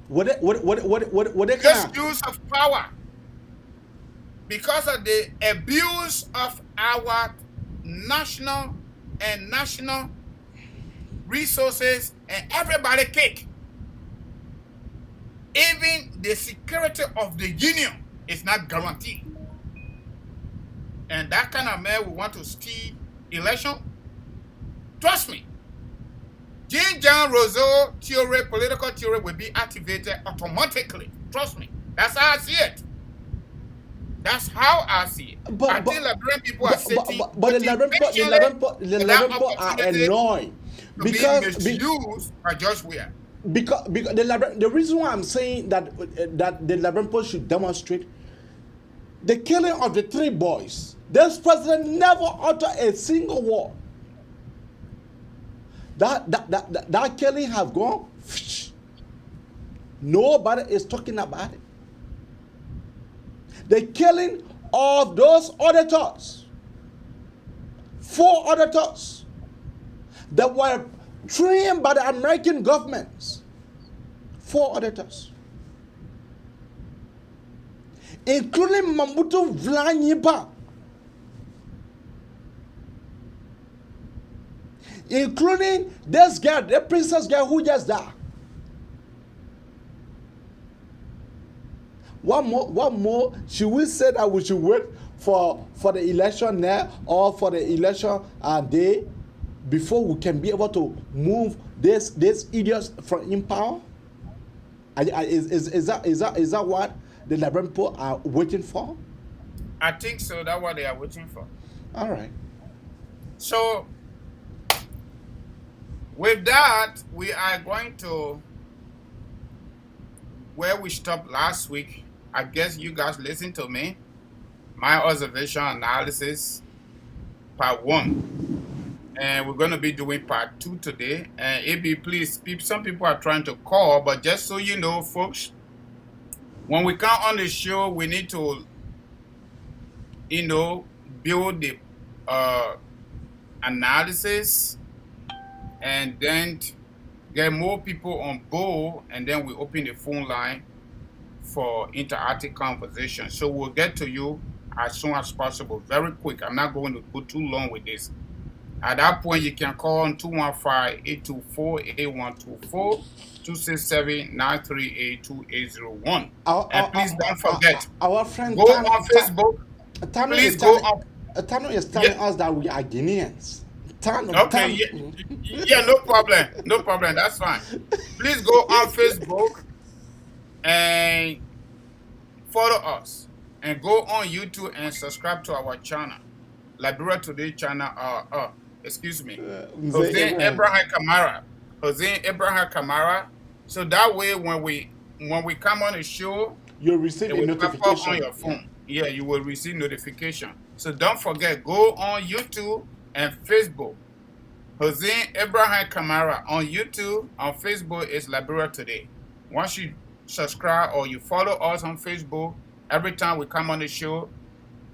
What they just use of power because of the abuse of our national resources and everybody cake. Even the security of the union is not guaranteed. And that kind of man will want to steal election. Trust me. Jean-Jean Rousseau theory, political theory will be activated automatically. Trust me. That's how I see it. That's how I see it. I think Liberian people are sitting. But the Liberian people are annoyed because misused by George Weah. Because the reason why I'm saying that the Liberian people should demonstrate the killing of the 3 boys. This president never uttered a single word. That killing have gone. Nobody is talking about it. The killing of those auditors, 4 auditors that were trained by the American governments, 4 auditors, including Mambutu Vlanyipa, including this girl, the princess girl who just died. What more? Should we say that we should wait for the election now or for the election day before we can be able to move these idiots from in power? Is that what the Liberian people are waiting for? I think so. That's what they are waiting for. All right. So with that, we are going to where we stopped last week. I guess you guys listened to me. My observation analysis, part 1. And we're going to be doing part 2 today. And AB, please, some people are trying to call, but just so you know, folks, when we come on the show, we need to, build the analysis and then get more people on board, and then we open the phone line for interactive conversation. So we'll get to you as soon as possible, very quick. I'm not going to go too long with this. At that point, you can call on 215-824-8124, 267-938-2801. And please don't forget, our friend go on Facebook. Tano is telling us that we are Guineans. Okay, yeah, no problem. No problem, that's fine. Please go on Facebook and follow us. And go on YouTube and subscribe to our channel. Liberia Today channel, Hossein Abraham Kamara. So that way when we come on the show, you'll receive a notification on your phone. Yeah, you will receive notification. So don't forget, go on YouTube and Facebook. Hossein Abraham Kamara on YouTube, on Facebook is Liberia Today. Once you subscribe or you follow us on Facebook, every time we come on the show,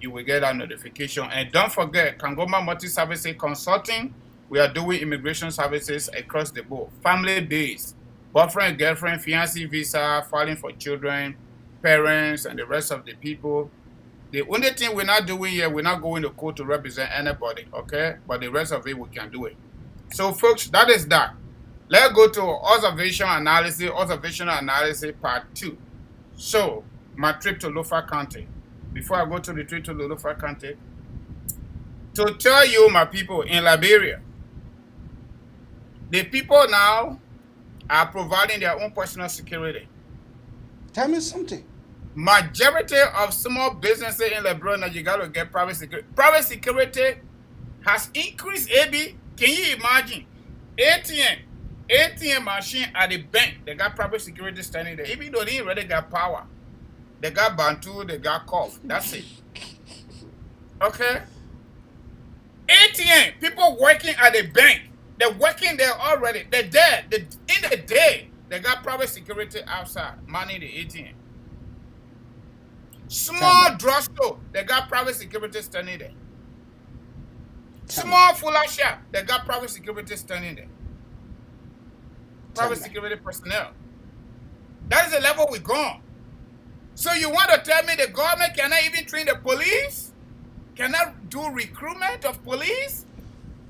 you will get a notification. And don't forget, Kangoma Multi-Services Consulting, we are doing immigration services across the board, family-based. boyfriend, girlfriend, fiancé visa, filing for children, parents, and the rest of the people. The only thing we're not doing here, we're not going to court to represent anybody, okay? But the rest of it, we can do it. So, folks, that is that. Let's go to observational analysis part 2. So, my trip to Lofa County. Before I go to the trip to Lofa County, to tell you, my people, in Liberia, the people now are providing their own personal security. Tell me something. Majority of small businesses in Liberia, you got to get private security. Private security has increased, AB. Can you imagine? ATM machine at the bank, they got private security standing there. Even though they already got power. They got Bantu, they got cough. That's it. Okay? ATM, people working at the bank. They're working there already. They're there. In the day, they got private security outside, manning the ATM. Small drugstore, they got private security standing there. Small fuller shop, they got private security standing there. Private security personnel. That is the level we're going. So you want to tell me the government cannot even train the police? Cannot do recruitment of police?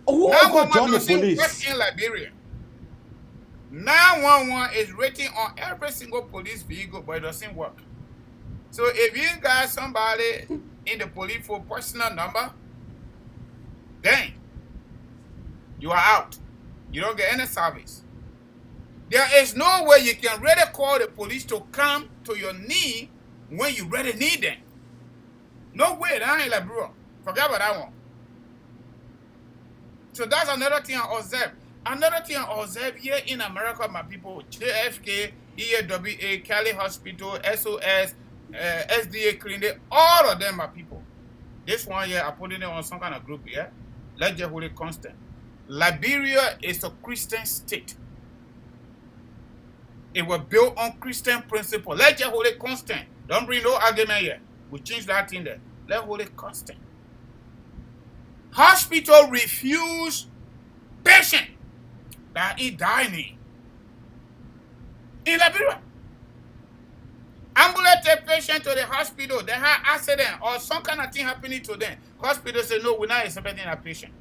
Who got join the police? Work in Liberia. 911 is rating on every single police vehicle, but it doesn't work. So if you got somebody in the police for personal number, then you are out. You don't get any service. There is no way you can really call the police to come to your need when you really need them. No way, that ain't like, bro. Forget about that one. So that's another thing I observe. Another thing I observe here in America, my people, JFK, EAWA, Cali Hospital, SOS, SDA Clinic, all of them are people. This one here, I put it on some kind of group here. Let's just hold it constant. Liberia is a Christian state. It was built on Christian principle. Let's just hold it constant. Don't bring no argument here. We change that thing there. Let's hold it constant. Hospital refuse patient that is dying in Liberia. Ambulance take patient to the hospital. They have accident or some kind of thing happening to them. Hospital say, no, we're not accepting a patient.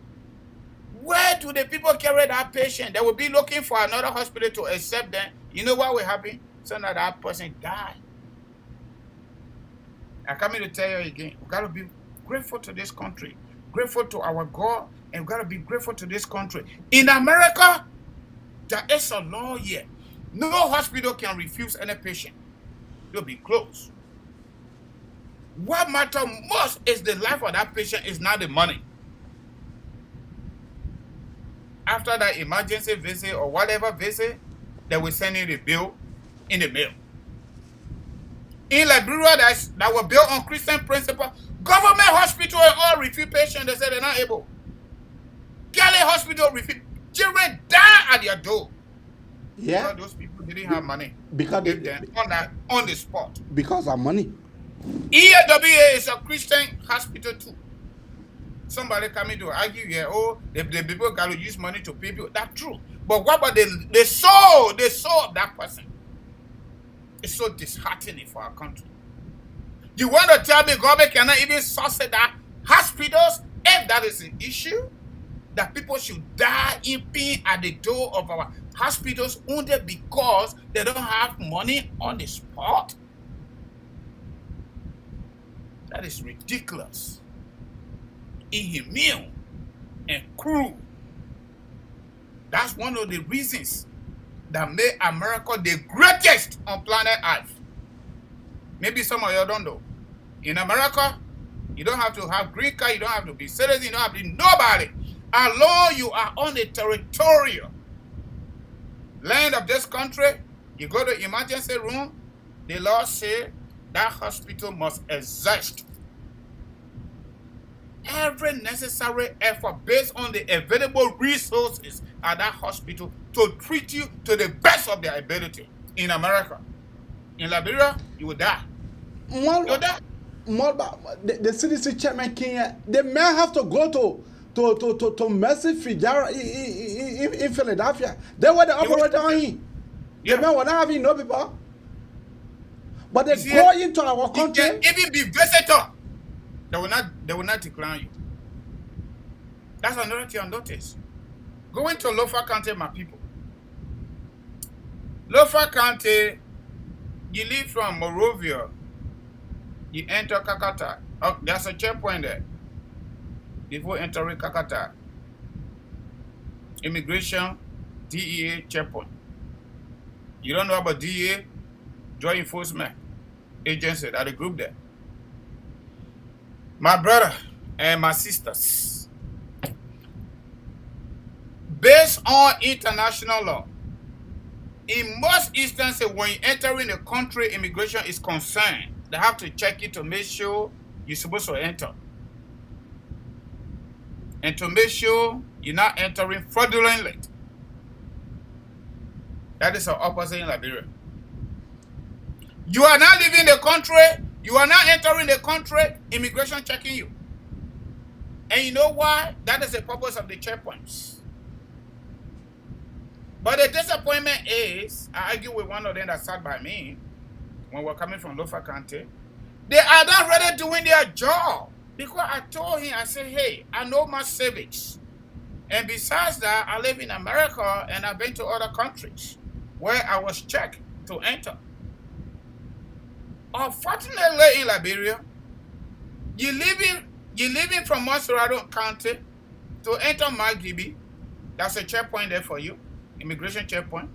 Where do the people carry that patient? They will be looking for another hospital to accept them. You know what will happen? So that that person die. I'm coming to tell you again, we got to be grateful to this country, grateful to our God, and we got to be grateful to this country. In America, there is a law here. No hospital can refuse any patient. They'll be closed. What matters most is the life of that patient, is not the money. After that emergency visit or whatever visit, they will send you the bill in the mail. In Liberia, that were built on Christian principle, government hospital and all refuse patients, they say they're not able. Cali Hospital refuse. Children die at their door. Yeah. Because those people didn't have money. Because they on the spot. Because of money. EAWA is a Christian hospital too. Somebody coming to argue here, oh, the people got to use money to pay people. That's true. But what about the soul of that person? It's so disheartening for our country. You want to tell me government cannot even subsidize hospitals if that is an issue? That people should die in pain at the door of our hospitals only because they don't have money on the spot? That is ridiculous, inhumane, and cruel. That's one of the reasons that made America the greatest on planet Earth. Maybe some of you don't know. In America, you don't have to have green card, you don't have to be citizen, you don't have to be nobody. As long you are on the territorial land of this country, you go to emergency room, the law says that hospital must exhaust every necessary effort based on the available resources at that hospital to treat you to the best of their ability. In America, in Liberia, you will die. You will die. The CDC chairman King, they may have to go to Mercy Fitzgerald in Philadelphia. They were the operator on him. The men will not having no people. But they go into our country. You can even be visitor. They will not decline you. That's another thing on notice. Going to Lofa County, my people. Lofa County, you leave from Morovia, you enter Kakata. Oh, there's a checkpoint there. Before entering Kakata. Immigration, DEA checkpoint. You don't know about DEA? Joint Enforcement Agency, that the group there. My brother and my sisters, based on international law, in most instances, when you enter in a country, immigration is concerned, they have to check it to make sure you're supposed to enter. And to make sure you're not entering fraudulently. That is the opposite in Liberia. You are not leaving the country, you are not entering the country, immigration checking you. And you know why? That is the purpose of the checkpoints. But the disappointment is, I argue with one of them that sat by me when we're coming from Lofa County, they are not really doing their job. Because I told him, I said, hey, I know my civics. And besides that, I live in America and I've been to other countries where I was checked to enter. Unfortunately, in Liberia, you living from Monserrado County to enter Magibi. That's a checkpoint there for you, immigration checkpoint.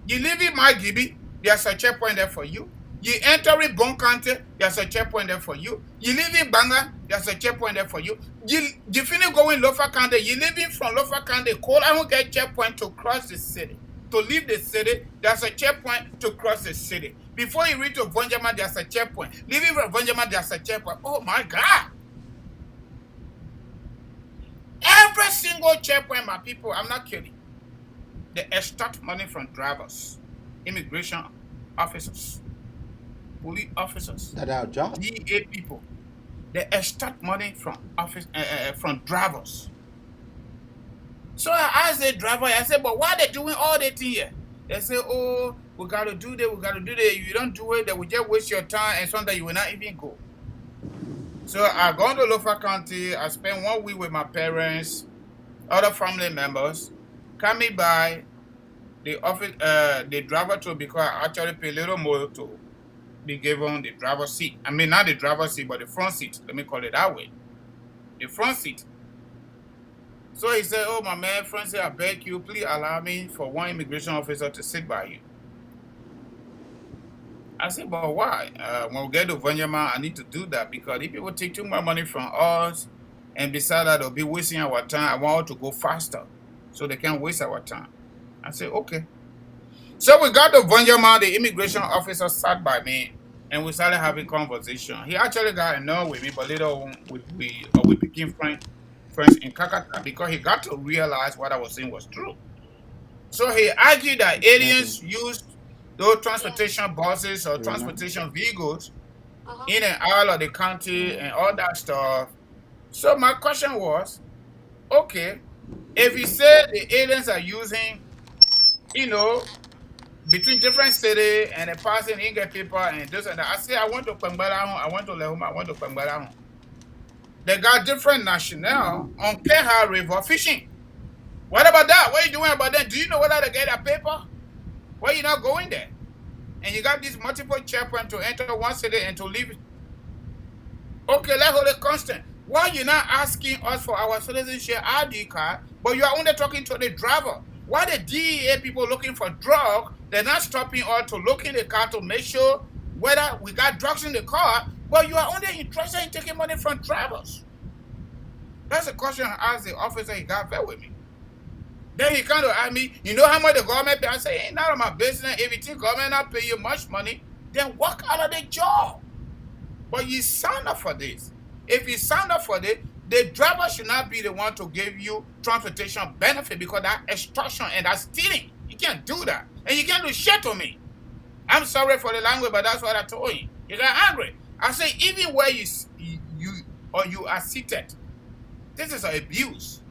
You live in Magibi, there's a checkpoint there for you. You enter in Bon County, there's a checkpoint there for you. You live in Banga, there's a checkpoint there for you. You finish going Lofa County, you living from Lofa County, I won't get checkpoint to cross the city. To leave the city, there's a checkpoint to cross the city. Before you reach to Vonjama, there's a checkpoint. Leaving from Vonjama, there's a checkpoint. Oh my God. Every single checkpoint, my people, I'm not kidding. They extract money from drivers, immigration officers, police officers, that are job. DEA people. They extract money from from drivers. So I asked the driver, I said, but why are they doing all that here? They say, oh, we got to do that, we got to do that. If you don't do it, they will just waste your time and sometimes you will not even go. So I gone to Lofa County, I spent 1 week with my parents, other family members, coming by the office, the driver told because I actually pay a little more to be given the driver's seat. I mean, not the driver's seat, but the front seat. Let me call it that way. The front seat. So he said, oh, my man, friend said, I beg you, please allow me for one immigration officer to sit by you. I said, but why? When we get to Vanyama, I need to do that because if people take too much money from us, and besides that, they'll be wasting our time. I want to go faster so they can't waste our time. I said, okay. So we got to Vanyama, the immigration officer sat by me, and we started having conversation. He actually got annoyed with me, but later on, we became friends in Kakata because he got to realize what I was saying was true. So he argued that aliens used those transportation buses or transportation vehicles in and out of the country and all that stuff. So my question was, okay, if you say the aliens are using, between different cities and a person in get people and this and that, I say I want to Pangbalahon, I want to Lehuma, I want to Pangbalahon. They got different national on Keha River fishing. What about that? What are you doing about that? Do you know whether they get a paper? Why are you not going there? And you got these multiple checkpoints to enter one city and to leave. Okay, let's hold it constant. Why are you not asking us for our citizenship ID card, but you are only talking to the driver? Why the DEA people looking for drugs, they're not stopping us to look in the car to make sure whether we got drugs in the car, but you are only interested in taking money from drivers? That's a question I asked the officer. He got fed with me. Then he kind of asked me, you know how much the government pay? I say, ain't none of my business. If you think government not pay you much money, then walk out of the job. But you signed up for this. If you signed up for this, the driver should not be the one to give you transportation benefit because that's extortion and that's stealing. You can't do that. And you can't do shit to me. I'm sorry for the language, but that's what I told you. You got angry. I say, even where you are seated, this is an abuse.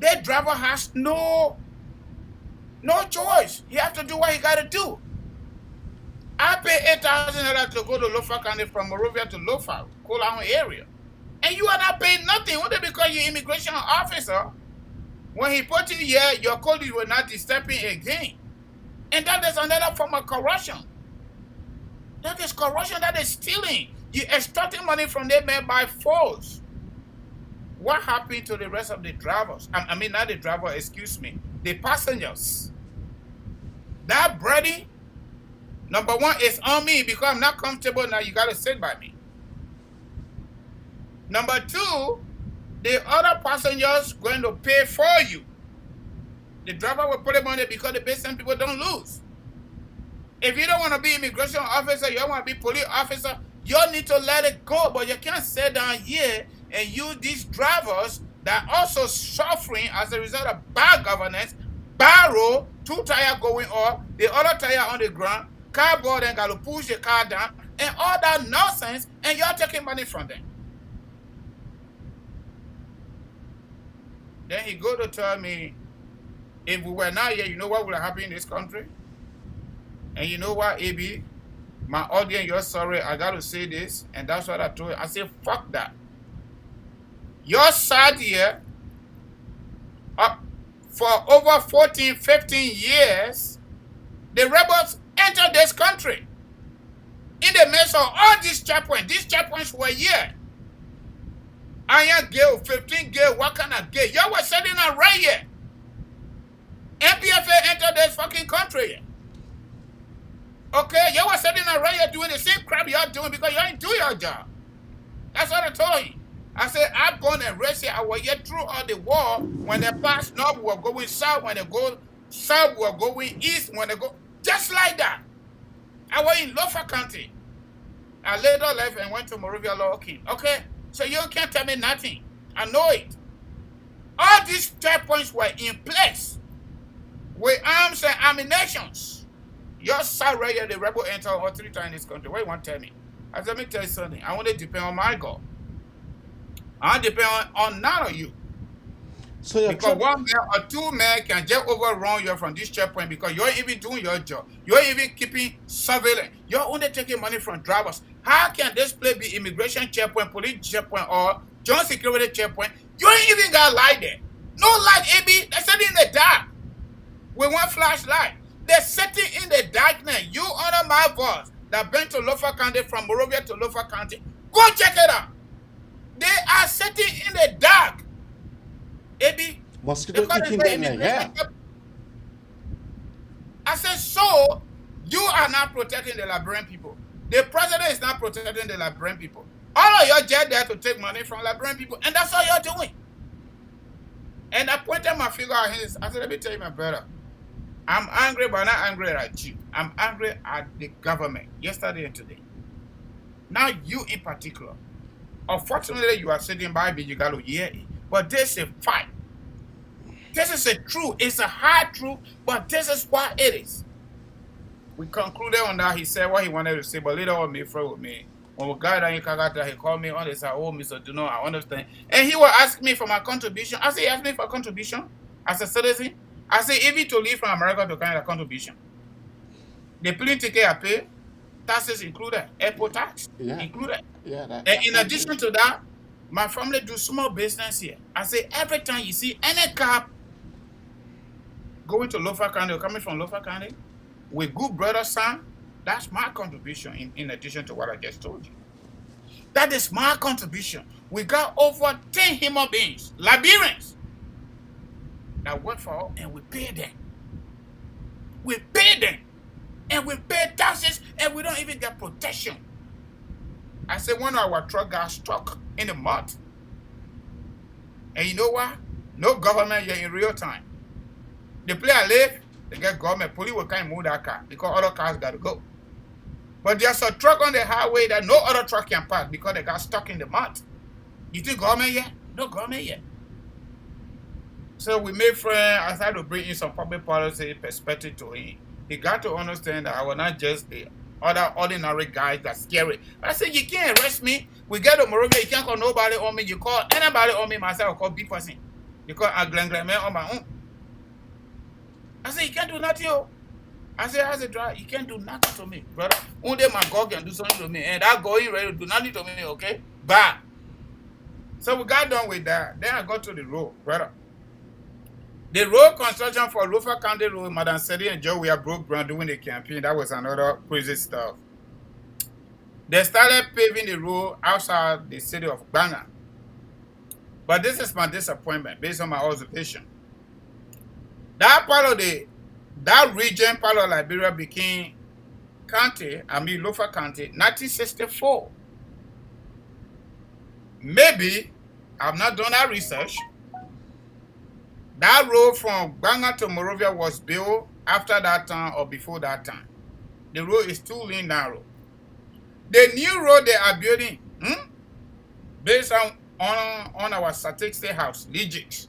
The driver has no No choice. He have to do what he got to do. I pay $8,000 to go to Lofa County from Monrovia to Lofa, Kolahun area. And you are not paying nothing. Only because you're immigration officer. When he put you here, your colleagues will not disturb him again. And that is another form of corruption. That is corruption, that is stealing. You're extorting money from them by force. What happened to the rest of the drivers? I mean, not the driver, excuse me, the passengers. That breading, number one, is on me because I'm not comfortable now. You got to sit by me. Number two, the other passengers going to pay for you. The driver will put them on it because the business people don't lose. If you don't want to be immigration officer, you don't want to be police officer, you need to let it go. But you can't sit down here and use these drivers that are also suffering as a result of bad governance, bad road, 2 tires going up, the other tire on the ground, cardboard and got to push the car down, and all that nonsense, and you're taking money from them. Then he go to tell me, if we were not here, you know what would have happened in this country? And you know what, AB? My audience, you're sorry, I got to say this, and that's what I told you. I said, fuck that. You're sat here for over 14, 15 years, the rebels entered this country. In the midst of all these checkpoints were here. Iron Gale, 15 Gale, what kind of Gale? Y'all were sitting right here. MPFA entered this fucking country. Okay, you were sitting right here doing the same crap you're doing because you ain't doing your job. That's what I told you. I said, I'm born and raised here. I was here through all the war. When they passed north, we were going south. When they go south, we were going east. When they go, just like that. I was in Lofa County. I later left and went to Monrovia Law King. Okay, so you can't tell me nothing. I know it. All these checkpoints were in place with arms and ammunitions. Your side right here, the rebel enter all 3 times in this country. What you want to tell me? I said, let me tell you something. I want to depend on my God. I depend on none of you. So because 1 man or 2 men can just overrun you from this checkpoint because you're even doing your job. You're even keeping surveillance. You're only taking money from drivers. How can this place be immigration checkpoint, police checkpoint, or joint security checkpoint? You ain't even got light there. No light, AB. They're sitting in the dark with one flashlight. They're sitting in the darkness. You honor my voice that been to Lofa County from Monrovia to Lofa County. Go check it out. They are sitting in the dark. AB. Mosquito eating them, yeah. I said, so you are not protecting the Liberian people. The president is not protecting the Liberian people. All of you are just there to take money from Liberian people, and that's all you're doing. And I pointed my finger at him. I said, let me tell you, my brother. I'm angry, but not angry at you. I'm angry at the government yesterday and today. Now you in particular. Unfortunately, you are sitting by me, you got to hear it. But this is a fight. This is a truth. It's a hard truth, but this is what it is. We concluded on that. He said what he wanted to say, but later on, he friend with me. When we got down in Kagata, he called me on. He said, oh, Mr. Duno, I understand. And he will ask me for my contribution. I said, he asked me for a contribution as a citizen. I say, even to leave from America to Canada, contribution. The plane ticket I pay, taxes included, airport tax included. Yeah, and in addition to that, my family do small business here. I say, every time you see any car going to Lofa County or coming from Lofa County with good brother son, that's my contribution in addition to what I just told you. That is my contribution. We got over 10 human beings, Liberians, that work for us, and we pay them. We pay them. And we pay taxes, and we don't even get protection. I said one of our truck got stuck in the mud. And you know what? No government here in real time. The place I live, they get government. Police will can't move that car because other cars got to go. But there's a truck on the highway that no other truck can pass because they got stuck in the mud. You think government yet? No government yet. So we made friends. I started to bring in some public policy perspective to him. He got to understand that I was not just the other ordinary guys that's scary. I said, you can't arrest me. We get to Monrovia, you can't call nobody on me. You call anybody on me, myself, I'll call B person. You call a Glen man on my own. I said, you can't do nothing. Oh. I said, as a driver, you can't do nothing to me, brother. Only my God can do something to me. And that God ain't ready to do nothing to me, okay? Bye. So we got done with that. Then I got to the road, brother. The road construction for Lofa County Road, Madam Sedi and Joe, we are broke ground doing the campaign. That was another crazy stuff. They started paving the road outside the city of Banga. But this is my disappointment based on my observation. That part of that region, part of Liberia became Lofa County, 1964. Maybe, I've not done that research. That road from Banga to Monrovia was built after that time or before that time. The road is too lean narrow. The new road they are building, based on our static state house, legit.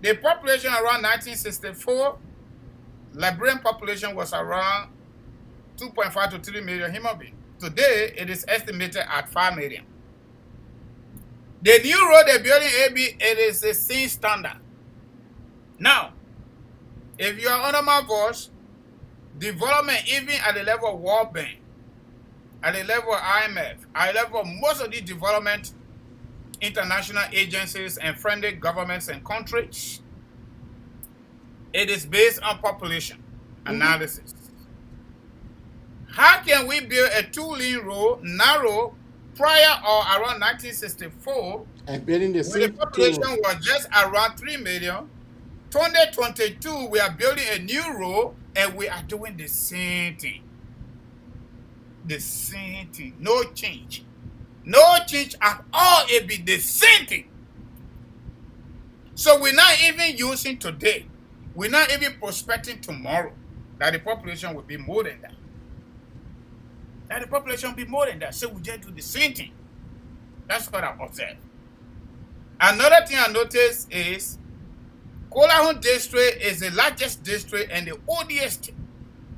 The population around 1964, Liberian population was around 2.5 to 3 million human beings. Today, it is estimated at 5 million. The new road they're building, it is a scene standard. Now, if you are under my voice, development even at the level of World Bank, at the level of IMF, at the level of most of these development international agencies and friendly governments and countries, it is based on population analysis. How can we build a two-lane road, narrow, prior or around 1964, and building the when the population was just around 3 million? 2022, we are building a new road and we are doing the same thing. The same thing. No change. No change at all. It be the same thing. So we're not even using today. We're not even prospecting tomorrow that the population will be more than that. That the population will be more than that. So we just do the same thing. That's what I observed. Another thing I noticed is Kolahun district is the largest district and the oldest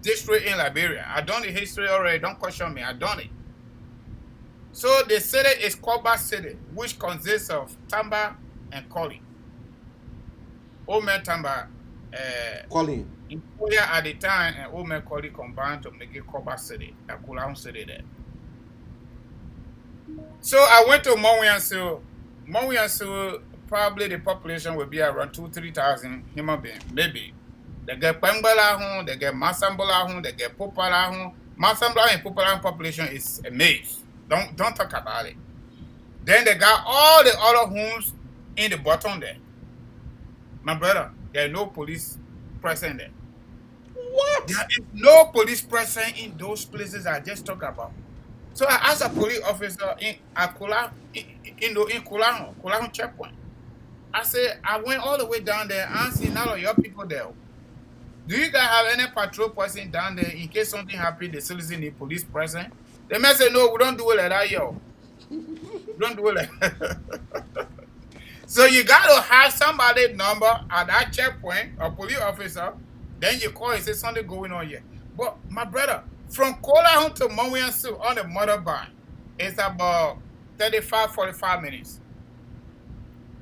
district in Liberia. I've done the history already. Don't question me. I've done it. So the city is Koba City, which consists of Tamba and Koli. Old man Tamba, Koli. In Korea at the time, and Old man Koli combined to make it Koba City, a Kolahun city there. So I went to Monwiansu. Monwiansu, probably the population will be around 2,000-3,000 human beings, maybe. They get Pembala, they get Masambola, they get Popala. Masambla and Popala population is a maze. Don't talk about it. Then they got all the other homes in the bottom there. My brother, there is no police present there. What? There is no police present in those places I just talked about. So I asked a police officer in Kulahun checkpoint. I said, I went all the way down there and see none of your people there. Do you guys have any patrol person down there in case something happens, they still need police present? They may say, no, we don't do it like that, yo. We don't do it like that. So you got to have somebody's number at that checkpoint, a police officer, then you call and say something going on here. But my brother, from Kolahun to Monwiansu on the motorbike, it's about 35-45 minutes.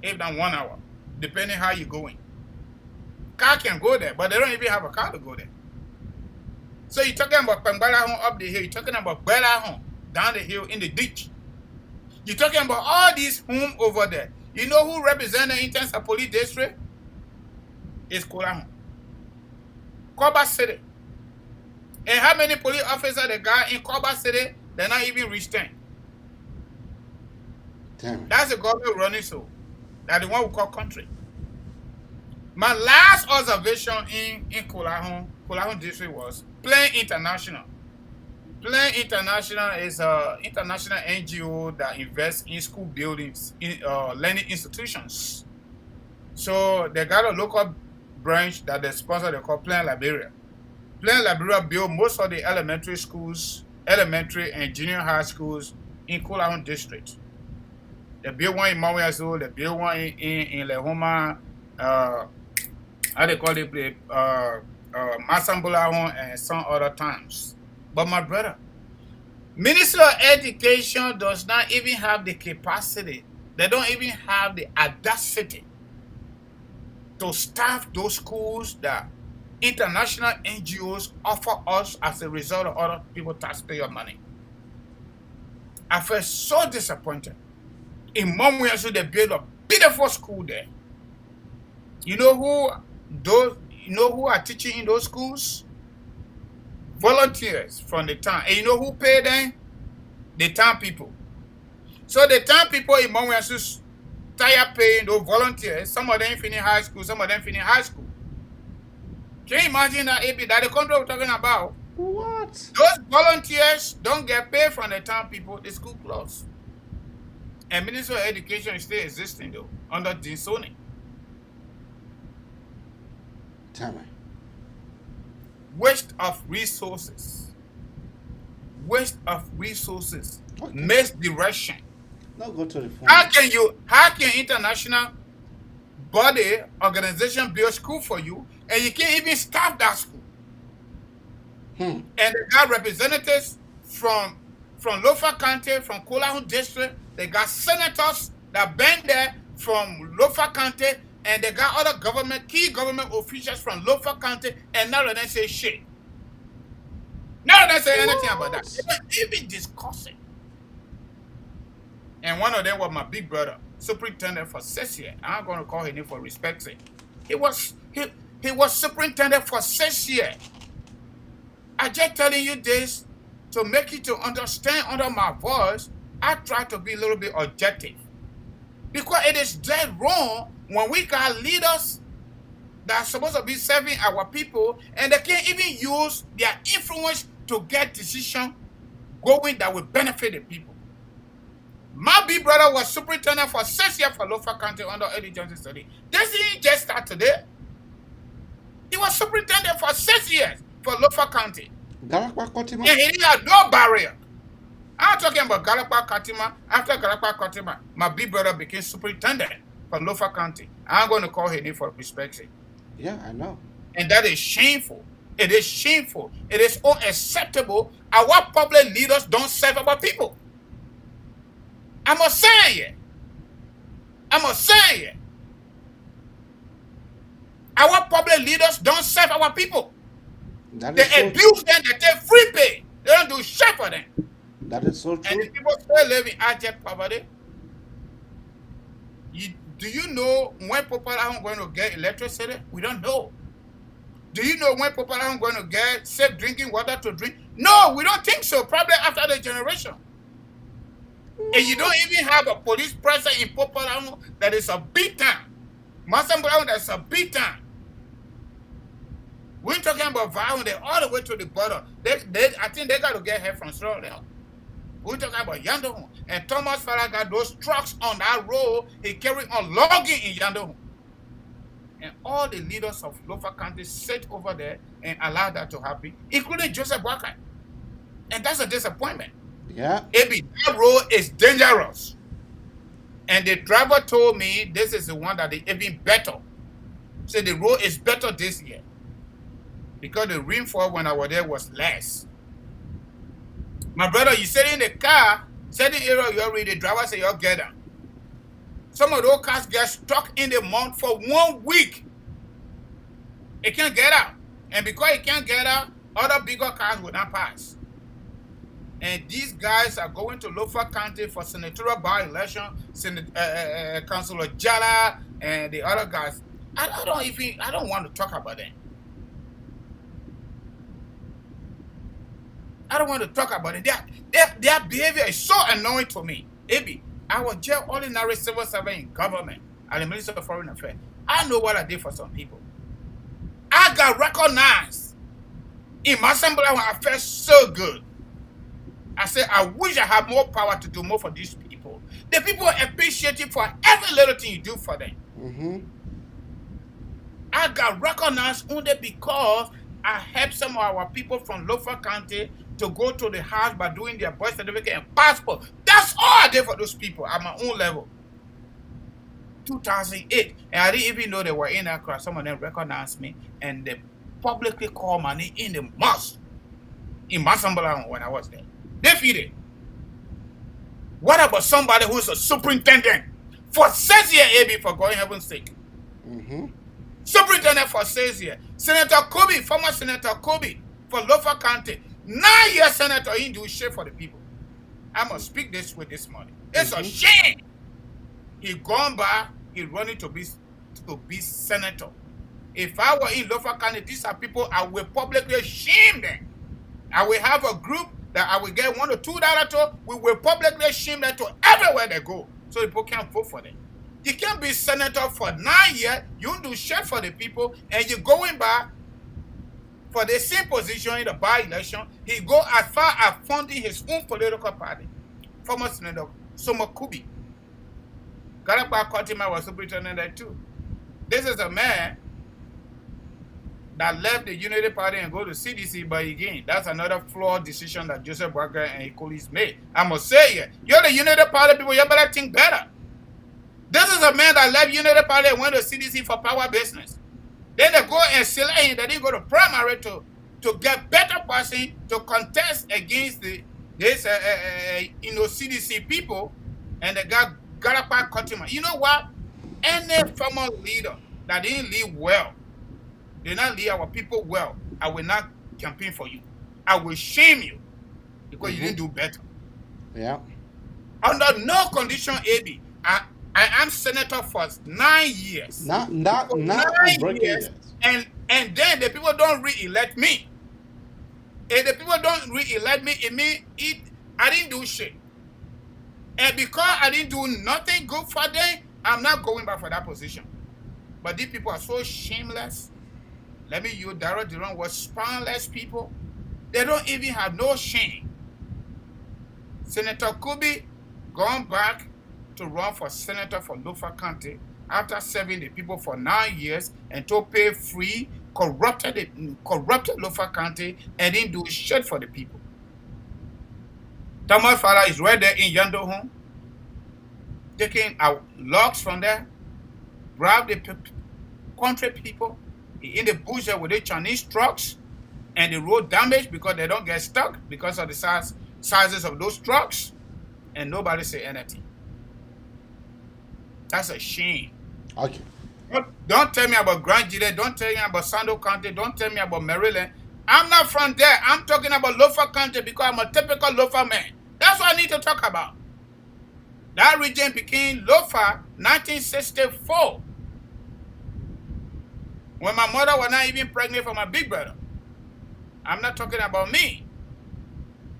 If not 1 hour, depending how you're going. Car can go there, but they don't even have a car to go there. So you're talking about Pembalahun up the hill, you're talking about Belahun down the hill in the ditch. You're talking about all these homes over there. You know who represents the Intense Police District? It's Kolahun. Koba City. And how many police officers they got in Koba City? They're not even reached 10. Damn. That's the government running so. That's the one we call country. My last observation in Kolahun district was Plain International. Plain International is an international NGO that invests in school buildings, in learning institutions. So they got a local branch that they sponsor, they call Plain Liberia. Plain Liberia built most of the elementary schools, elementary and junior high schools in Kolahun district. They built one in Monwiansu, they built one in Lehoma, how they call it, Masambola and some other times. But my brother, Ministry of Education does not even have the capacity, they don't even have the audacity to staff those schools that international NGOs offer us as a result of other people taxpayer money. I felt so disappointed. In Monwesu, they built a beautiful school there. You know who are teaching in those schools? Volunteers from the town. And you know who paid them? The town people. So the town people in Monwesu tired paying those volunteers. Some of them finish high school, some of them finish high school. Can you imagine that the country we're talking about? What? Those volunteers don't get paid from the town people, the school closed. And Minister of Education is still existing though, under Dinsoni. Tell me. Waste of resources. Waste of resources. Okay. Misdirection. Now go to the phone. How can international body organization build school for you and you can't even staff that school? And they got representatives from Lofa County, from Kolahun District. They got senators that been there from Lofa County, and they got other key government officials from Lofa County, and none of them say shit. None of them say anything about that. They don't even discuss it. And one of them was my big brother, superintendent for 6 years. I'm going to call his name for respect sake. He was superintendent for 6 years. I just telling you this to make you to understand under my voice. I try to be a little bit objective. Because it is dead wrong when we got leaders that are supposed to be serving our people and they can't even use their influence to get decisions going that will benefit the people. My big brother was superintendent for 6 years for Lofa County under Eddie Johnson study. This didn't just start today. He was superintendent for 6 years for Lofa County. And he had no barrier. I'm talking about Galapa Katima. After Galapa Katima, my big brother became superintendent for Lofa County. I'm going to call his name for respect sake. Yeah, I know. And that is shameful. It is shameful. It is unacceptable. Our public leaders don't serve our people. I must say it. Our public leaders don't serve our people. They abuse them, they take free pay. They don't do shit for them. That is so true. And the people still live in abject poverty. Do you know when people are going to get electricity? We don't know. Do you know when people are going to get safe drinking water to drink? No, we don't think so. Probably after the generation. And you don't even have a police presence in Popolano that is a big town. Masambulano that's a big town. We're talking about violence, they're all the way to the border. I think they got to get help from Sierra Leone. We're talking about Yandohun. And Thomas Farah got those trucks on that road. He carried on logging in Yandohun. And all the leaders of Lofa County sit over there and allow that to happen, including Joseph Wakai. And that's a disappointment. Yeah. That road is dangerous. And the driver told me this is the one that is even better. So the road is better this year. Because the rainfall when I was there was less. My brother, you sit in the car, certain area you already, the driver say you'll get them. Some of those cars get stuck in the mud for 1 week. It can't get out. And because it can't get out, other bigger cars will not pass. And these guys are going to Lofa County for senatorial by-election, Councilor Jala and the other guys. I don't want to talk about them. I don't want to talk about it. Their behavior is so annoying to me. Maybe I was just ordinary civil servant in government and the Minister of Foreign Affairs. I know what I did for some people. I got recognized in my assembly when I felt so good. I said, I wish I had more power to do more for these people. The people appreciate you for every little thing you do for them. Mm-hmm. I got recognized only because I helped some of our people from Lofa County to go to the house by doing their birth certificate and passport. That's all I did for those people at my own level. 2008, and I didn't even know they were in Accra. Some of them recognized me, and they publicly called my name in the mosque in Masambala when I was there. They feed it. What about somebody who's a superintendent for 6 years, AB, for going heaven's sake? Mm-hmm. Superintendent for says here, Senator Kobe, former Senator Kobe for Lofa County, 9 years senator, he do shit for the people. I must speak this with this morning. It's a shame. He gone back, he running to be senator. If I were in Lofa County, these are people I will publicly shame them. I will have a group that I will get $1 or $2 to. We will publicly shame them to everywhere they go, so people can vote for them. You can't be senator for 9 years. You do shit for the people, and you're going back for the same position in the by-election. He go as far as funding his own political party. Former Senator Soma Kubi. Garaba Kotima was superintendent too. This is a man that left the Unity Party and go to CDC, but again, that's another flawed decision that Joseph Barker and his colleagues made. I must say it. You're the Unity Party people, you better think better. This is a man that left Unity Party and went to CDC for power business. Then they go and select him, they didn't go to primary to get better person to contest against CDC people, and they got Garapa Kotima. You know what? Any former leader that didn't lead well, they not lead our people well, I will not campaign for you. I will shame you because you didn't do better. Yeah. Under no condition, AB, I am senator for 9 years. Not 9 years. And then the people don't re-elect me. If the people don't re-elect me, it means I didn't do shit. And because I didn't do nothing good for them, I'm not going back for that position. But these people are so shameless. Let me use Darrell Durant was spineless people. They don't even have no shame. Senator Kubi gone back to run for senator for Lofa County after serving the people for 9 years and to pay free, corrupted Lofa County and didn't do shit for the people. Thomas Fowler is right there in Yando home, taking out logs from there, bribe the country people in the bush there with the Chinese trucks and the road damage because they don't get stuck because of the sizes of those trucks, and nobody say anything. That's a shame. Okay. Don't tell me about Grand Gile, don't tell me about Sando County, don't tell me about Maryland. I'm not from there. I'm talking about Lofa County because I'm a typical Lofa man. That's what I need to talk about. That region became Lofa 1964. When my mother was not even pregnant for my big brother. I'm not talking about me.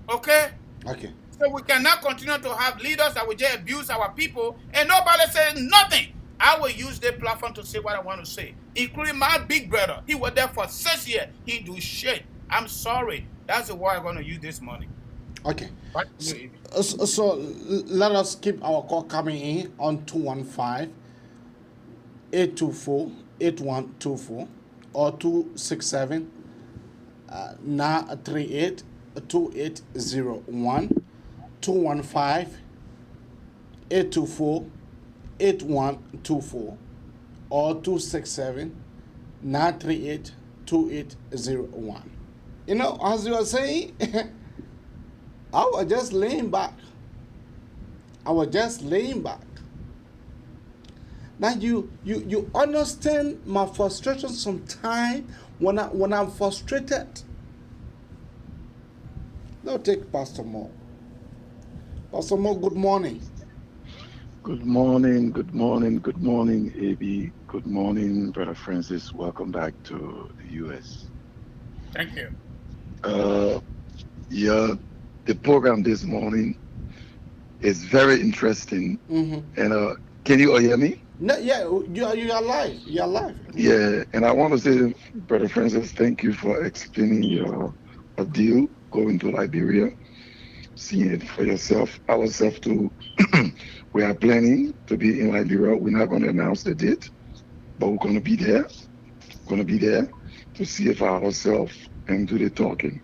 Okay? Okay. So we cannot continue to have leaders that will just abuse our people and nobody says nothing. I will use the platform to say what I want to say, including my big brother. He was there for 6 years. He do shit. I'm sorry. That's the word I'm going to use this morning. Okay. So let us keep our call coming in on 215-824-8124 or 267-938-2801. 215-824-8124 or 267-938-2801. You know, as you were saying, I was just laying back. Now you understand my frustration sometimes when I'm frustrated. Now take Pastor Moore. Pastor Moore, good morning. Good morning, AB. Good morning, Brother Francis. Welcome back to the U.S. Thank you. The program this morning is very interesting. Mm-hmm. And can you all hear me? No, yeah, you are live. You are live. Yeah, and I want to say, Brother Francis, thank you for explaining your deal going to Liberia, seeing it for yourself. Ourselves too. We are planning to be in Liberia. We're not going to announce the date, but we're going to be there. We're going to be there to see it for ourselves and do the talking.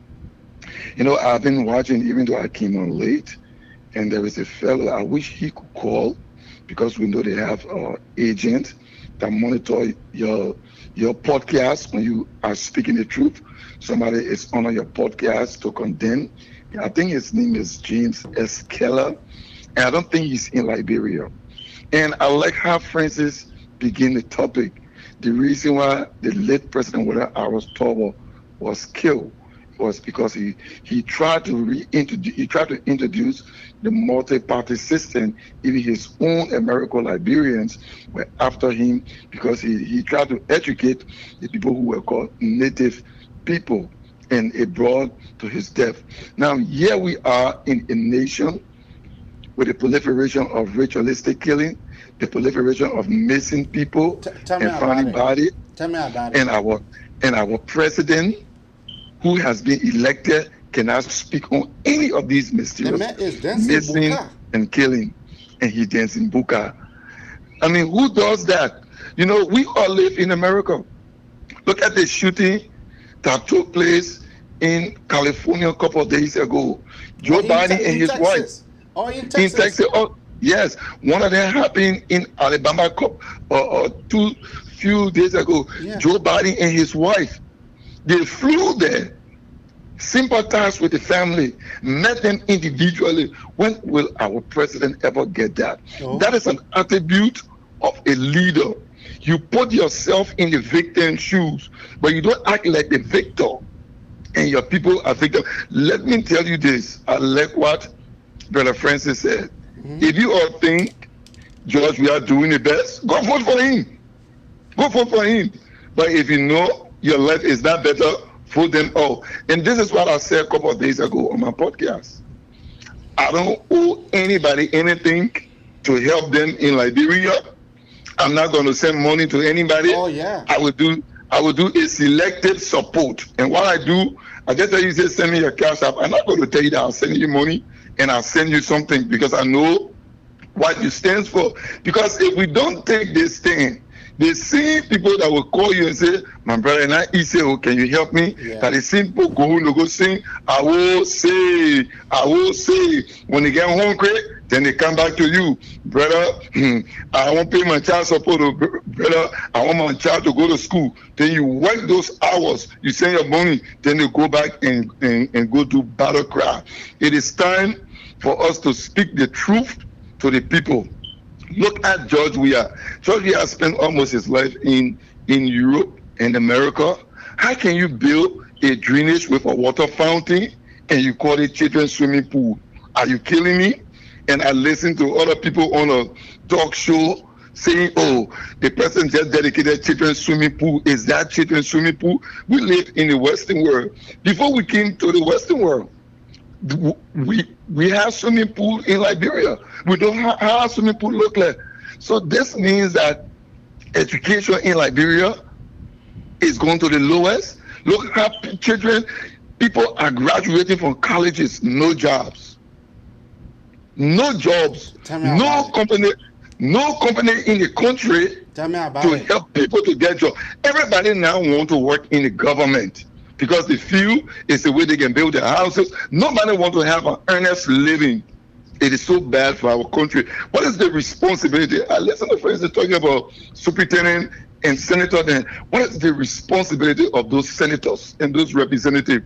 You know, I've been watching, even though I came on late, and there is a fellow, I wish he could call, because we know they have agents that monitor your podcast when you are speaking the truth. Somebody is on your podcast to condemn. I think his name is James S. Keller, and I don't think he's in Liberia. And I like how Francis began the topic the reason why the late President William Arrows Toro was killed was because he tried to introduce the multi-party system. Even his own American Liberians were after him because he tried to educate the people who were called native people, and it brought to his death. Now here we are in a nation with the proliferation of ritualistic killing, the proliferation of missing people and finding bodies. Tell me about it. And our president, who has been elected, cannot speak on any of these mysterious missing and killing, and he dancing buka. I mean, who does that? You know, we all live in America. Look at the shooting that took place in California a couple of days ago. Joe Biden and his wife. Oh, in Texas. In Texas. Oh, yes, one of them happened in Alabama few days ago. Yeah. Joe Biden and his wife, they flew there, sympathized with the family, met them individually. When will our president ever get that? Oh. That is an attribute of a leader. You put yourself in the victim's shoes, but you don't act like the victor, and your people are victims. Let me tell you this. I like what Brother Francis said. Mm-hmm. If you all think, George, we are doing the best, go vote for him. Go vote for him. But if you know your life is not better, vote them all. And this is what I said a couple of days ago on my podcast. I don't owe anybody anything to help them in Liberia. I'm not going to send money to anybody. Oh, yeah. I will do a selective support. And what I do, I just tell you, say, send me your cash app. I'm not going to tell you that I'll send you money and I'll send you something because I know what you stand for. Because if we don't take this stand, the same people that will call you and say, my brother, and I say, oh, can you help me? Yeah. That the same people go sing, I will say. When they get hungry, then they come back to you. Brother, I won't pay my child support. Brother, I want my child to go to school. Then you work those hours, you send your money, then they go back and go to battle cry. It is time for us to speak the truth to the people. Look at George Weah. George Weah spent almost his life in Europe and America. How can you build a drainage with a water fountain and you call it children's swimming pool? Are you killing me? And I listen to other people on a talk show saying, oh, the person just dedicated children's swimming pool. Is that children's swimming pool? We live in the Western world. Before we came to the Western world, we have swimming pool in Liberia. We don't have how a swimming pool look like. So this means that education in Liberia is going to the lowest. Look how people are graduating from colleges, no jobs. No jobs. No company in the country to help people to get jobs. Everybody now want to work in the government because they feel it's the way they can build their houses. Nobody want to have an earnest living. It is so bad for our country. What is the responsibility? I listen to friends talking about superintendent and senator. Then what is the responsibility of those senators and those representatives?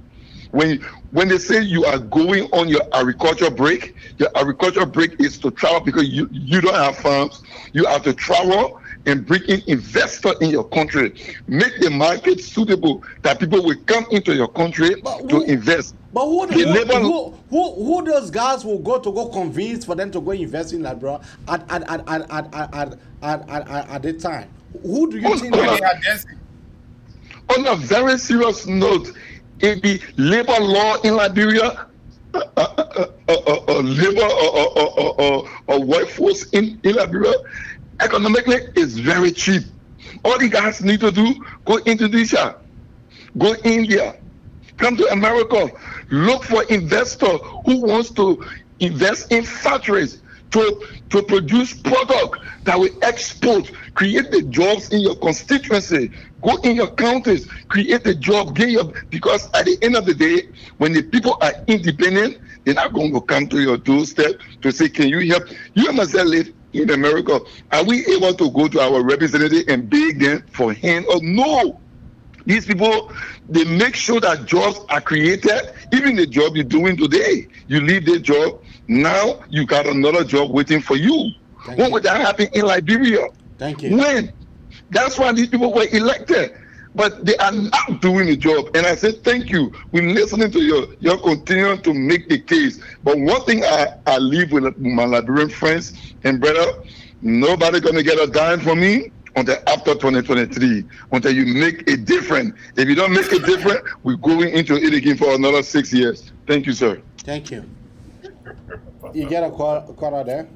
When they say you are going on your agriculture break is to travel because you don't have farms. You have to travel and bring in investors in your country. Make the market suitable that people will come into your country to invest. But who those guys will go convince for them to go invest in Liberia at the time? Who do you think? On a very serious note, it be labor law in Liberia, labor or workforce in Liberia. Economically, it's very cheap. All the guys need to do, go Indonesia, go India, come to America, look for investors who wants to invest in factories to produce product that will export, create the jobs in your constituency, go in your counties, create the job, because at the end of the day, when the people are independent, they're not going to come to your doorstep to say, can you help? You must live in America. Are we able to go to our representative and beg them for hand? Or no? These people, they make sure that jobs are created. Even the job you're doing today, you leave the job, now you got another job waiting for you. When would that happen in Liberia? Thank you. When? That's why these people were elected. But they are not doing the job. And I said, thank you. We're listening to you're continuing to make the case. But one thing I leave with my Liberian friends and brother, nobody gonna get a dime from me until after 2023, until you make a difference. If you don't make a difference, we're going into it again for another 6 years. Thank you, sir. Thank you. You get a call out there?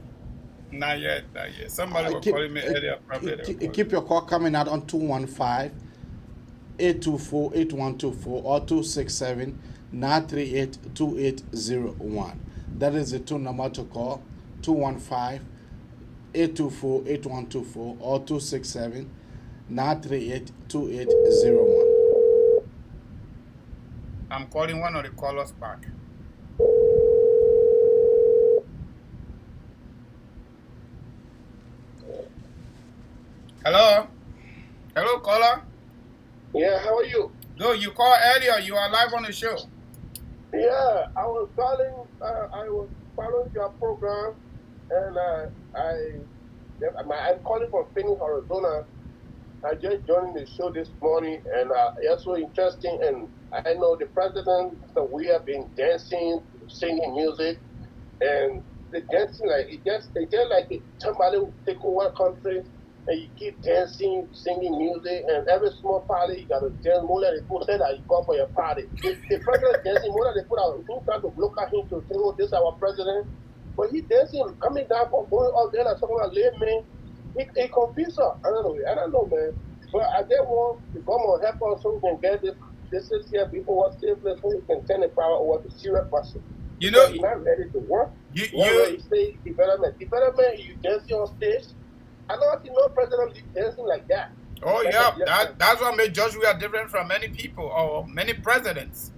Not yet. Somebody was calling me earlier. Keep your call coming out on 215-824-8124 or 267-938-2801. That is the two number to call, 215-824-8124 or 267-938-2801. I'm calling one of the callers back. Hello? Hello, caller? Yeah, how are you? No, you called earlier. You are live on the show. Yeah, I was following your program, and I'm calling from Phoenix, Arizona. I just joined the show this morning, and it's so interesting. And I know the president, so we have been dancing, singing music, and the dancing it's just like somebody will take over a country. And you keep dancing, singing music, and every small party you got to dance more than they put say that you go for your party. The president dancing more than they put out. Who trying to look at him to say, "Oh, this is our president," but he dancing, coming down from going up there like someone late man. He confused us. I don't know, man. But I just want the government help us so we can get this 6 year people who are still so we can turn the power over to serious person. You know, you're not ready to work. You say development. You dancing on stage. I don't see no president dancing like that. Oh, yeah. That's what made Josh we are different from many people or many presidents.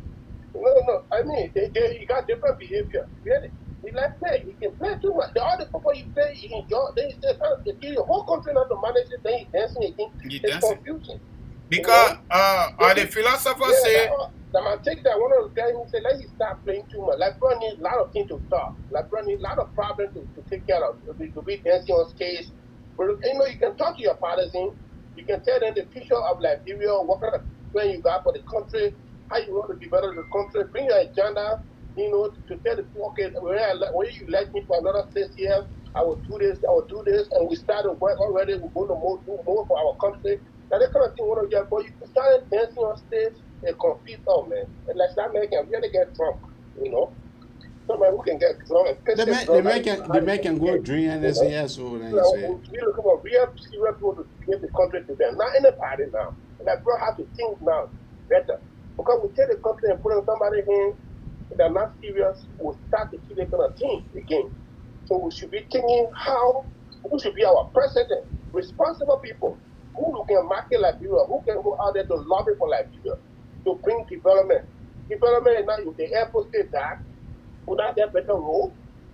No. I mean, he got different behavior. Really. He like play. He can play too much. The other people you play, he enjoy. Then he says, the whole country not to manage it. Then he's dancing again. It's confusing. Because the philosophers say... I'm going to take that one of the guys who said, let him stop playing too much. Like, bro, need a lot of things to stop. Like, bro, need a lot of problems to take care of. To be dancing on stage. But you can talk to your partisan. You can tell them the future of Liberia, what kind of plan you got for the country, how you want to develop the country. Bring your agenda, to tell the people, okay, when you elect me for another 6 years, I will do this, and we started work already. We're going to do more for our country. Now, that kind of thing, but you started dancing on stage and confuse them, man. And like that man can really get drunk, Somebody who can get drunk and piss the man can go drink and say yes or we're looking for real serious people to give the country to them. Not anybody now. Like bro have to think now better. Because we take the country and put on somebody in that are not serious, we'll start to see that kind of thing again. So we should be thinking who should be our president, responsible people, who can market Liberia, who can go out there to lobby for Liberia, to bring development. Development is not if the airport stay back. Would that get better road?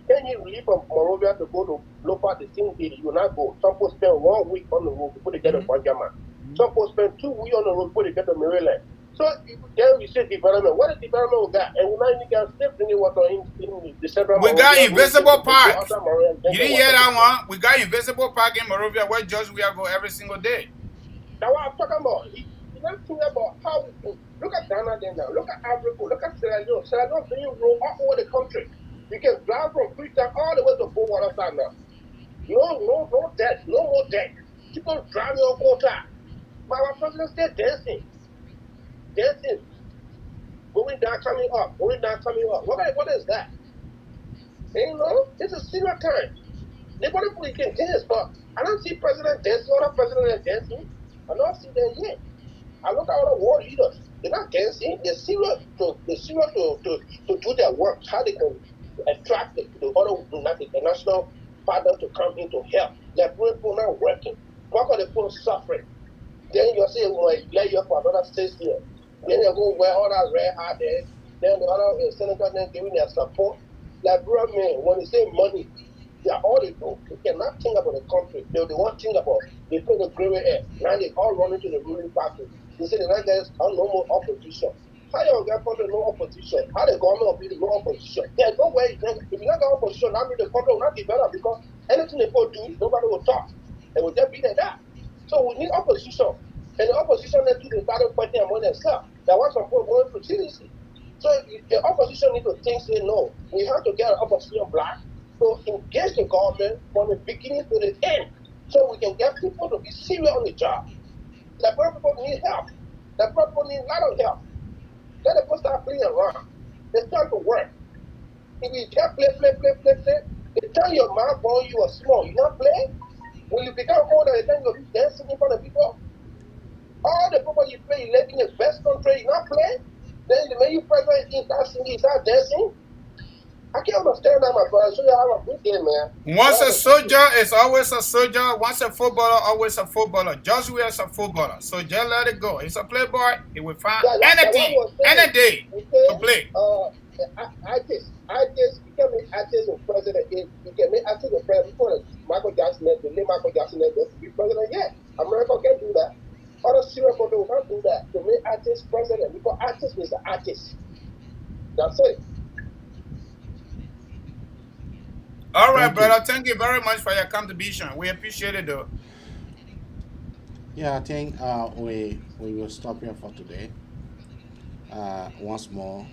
Can you leave from Monrovia to go to Lopa the same day? You will not go. Some people spend 1 week on the road before they get to Panjama. Some people spend 2 weeks on the road before they get to Maryland. So then we say development. What is development we got? And we now need to still bringing water in the central. We got Invisible Park. You didn't hear that one? We got Invisible Park in Monrovia where George we go every single day. That's what I'm talking about. He's not thinking about how we can. Look at Ghana then now. Look at Africa. Look at Sierra Leone. Sierra Leone being rolled all over the country. You can drive from Freetown all the way to Bowater side now. No debt. No more debt. People driving on quota. But our president still dancing. Going down, coming up. What is that? It's a serious time. Nobody can dance, but I don't see president dancing. Other president dancing. I don't see them yet. I look at all the world leaders. They're not dancing. They're serious to do their work. How they can attract the other international partners to come in to help. Like people not working. Why are the people suffering? Then you say, well, let you for another 6 years. Then you go wear all that red hat there. Then the other senators then giving their support. Like, bro, man, when you say money, they are all they do. They cannot think about the country. They want to think about they put the gray air. Now they all run into the ruling party. They say the right guys are no more opposition. How you get country no opposition? How the government will be no opposition? There's no way. If you not got opposition, that means the country will not develop because anything they go do, nobody will talk. They will just be like that. So we need opposition. And the opposition need to the battle fighting among themselves. That want some people going to CDC. So the opposition need to think, say, no, we have to get an opposition black to engage the government from the beginning to the end so we can get people to be serious on the job. The people need help. The people need a lot of help. Let the people start playing around. It's time to work. If you can't play, the time your mouth born you are small, you not play. When you become older, the time you'll be dancing in front of people. All the people you play, you live in the best country, you not play. Then when you president, you start singing, you start dancing. I can't understand that, my brother. So you have a good day, man. Once a soldier is always a soldier. Once a footballer, always a footballer. Joshua is a footballer. So just let it go. He's a playboy. He will find anything, any day to play. Artist, you can make artist or president. You can make artist or president. Before Michael Jackson, the name Michael Jackson, to be president yet. America can't do that. Other serious countries can't do that. To make artist president, because artist is an artist. That's it. All right, brother. Thank you very much for your contribution. We appreciate it, though. Yeah, I think we will stop here for today. Once more,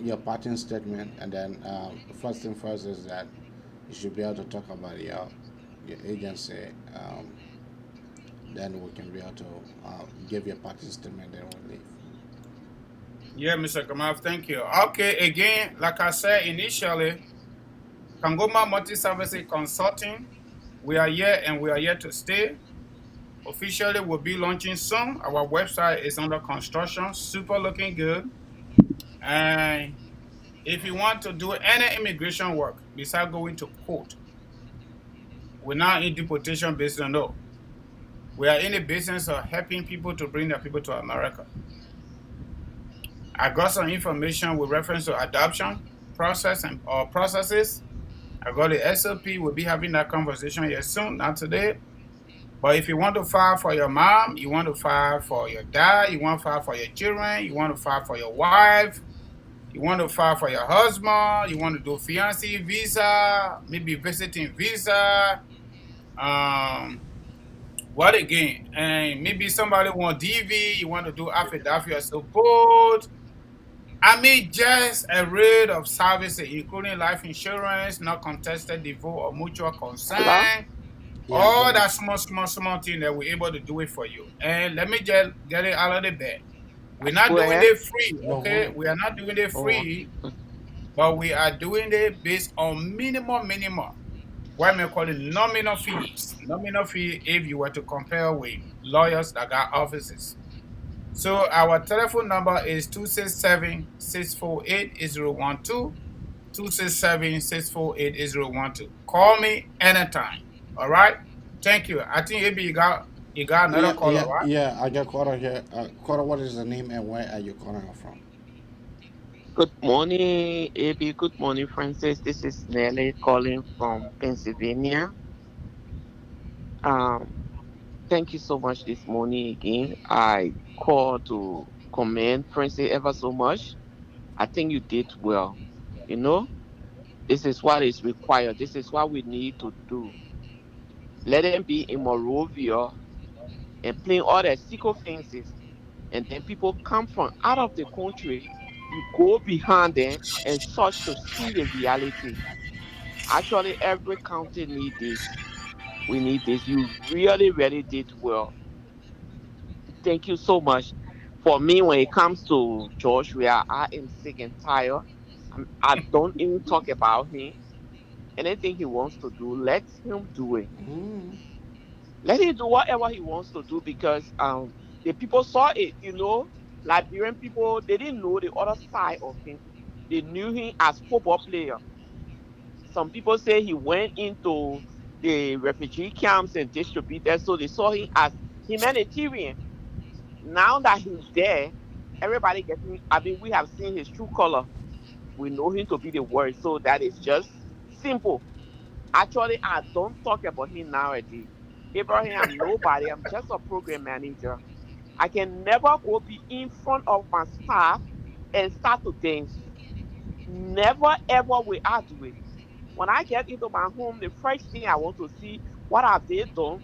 your parting statement, and then first thing first is that you should be able to talk about your agency. Then we can be able to give your parting statement, then we'll leave. Yeah, Mr. Kamal, thank you. Okay, again, like I said initially, Kangoma Multi-Services Consulting, we are here and we are here to stay. Officially, we'll be launching soon. Our website is under construction, super looking good. And if you want to do any immigration work besides going to court, we're not in deportation business, no. We are in the business of helping people to bring their people to America. I got some information with reference to adoption process and processes. I got the SOP. We'll be having that conversation here soon, not today. But if you want to file for your mom, you want to file for your dad, you want to file for your children, you want to file for your wife, you want to file for your husband, you want to do fiancé visa, maybe visiting visa, what again? And maybe somebody want DV, you want to do affidavit of support. I mean, just a array of services, including life insurance, not contested divorce or mutual consent. All that small thing that we're able to do it for you. And let me just get it out of the bed. We're not doing it free, okay? We are not doing it free, but we are doing it based on minimum. Why may I call it nominal fees? Nominal fee if you were to compare with lawyers that got offices. So our telephone number is 267-648-8012. 267-648-8012. Call me anytime. All right. Thank you. I think maybe you got another caller, right? Yeah, I got caller here. Caller, what is the name and where are you calling from? Good morning, AB. Good morning, Francis. This is Nelly calling from Pennsylvania. Thank you so much this morning again. I call to commend Francis ever so much. I think you did well. You know, this is what is required. This is what we need to do. Let them be in Morovia and playing all the secret fences. And then people come from out of the country. You go behind them and search to see the reality. Actually, every county need this. We need this. You really did well. Thank you so much. For me, when it comes to Joshua, I am sick and tired. I don't even talk about him. Anything he wants to do, let him do it. Let him do whatever he wants to do because the people saw it. Liberian people, they didn't know the other side of him. They knew him as football player. Some people say he went into the refugee camps and distributed, so they saw him as humanitarian. Now that he's there, everybody getting. I mean, we have seen his true color. We know him to be the word, so that is just simple. Actually, I don't talk about him nowadays. Abraham, I'm nobody. I'm just a program manager. I can never go be in front of my staff and start to dance. Never ever will I do it. When I get into my home, the first thing I want to see What have they done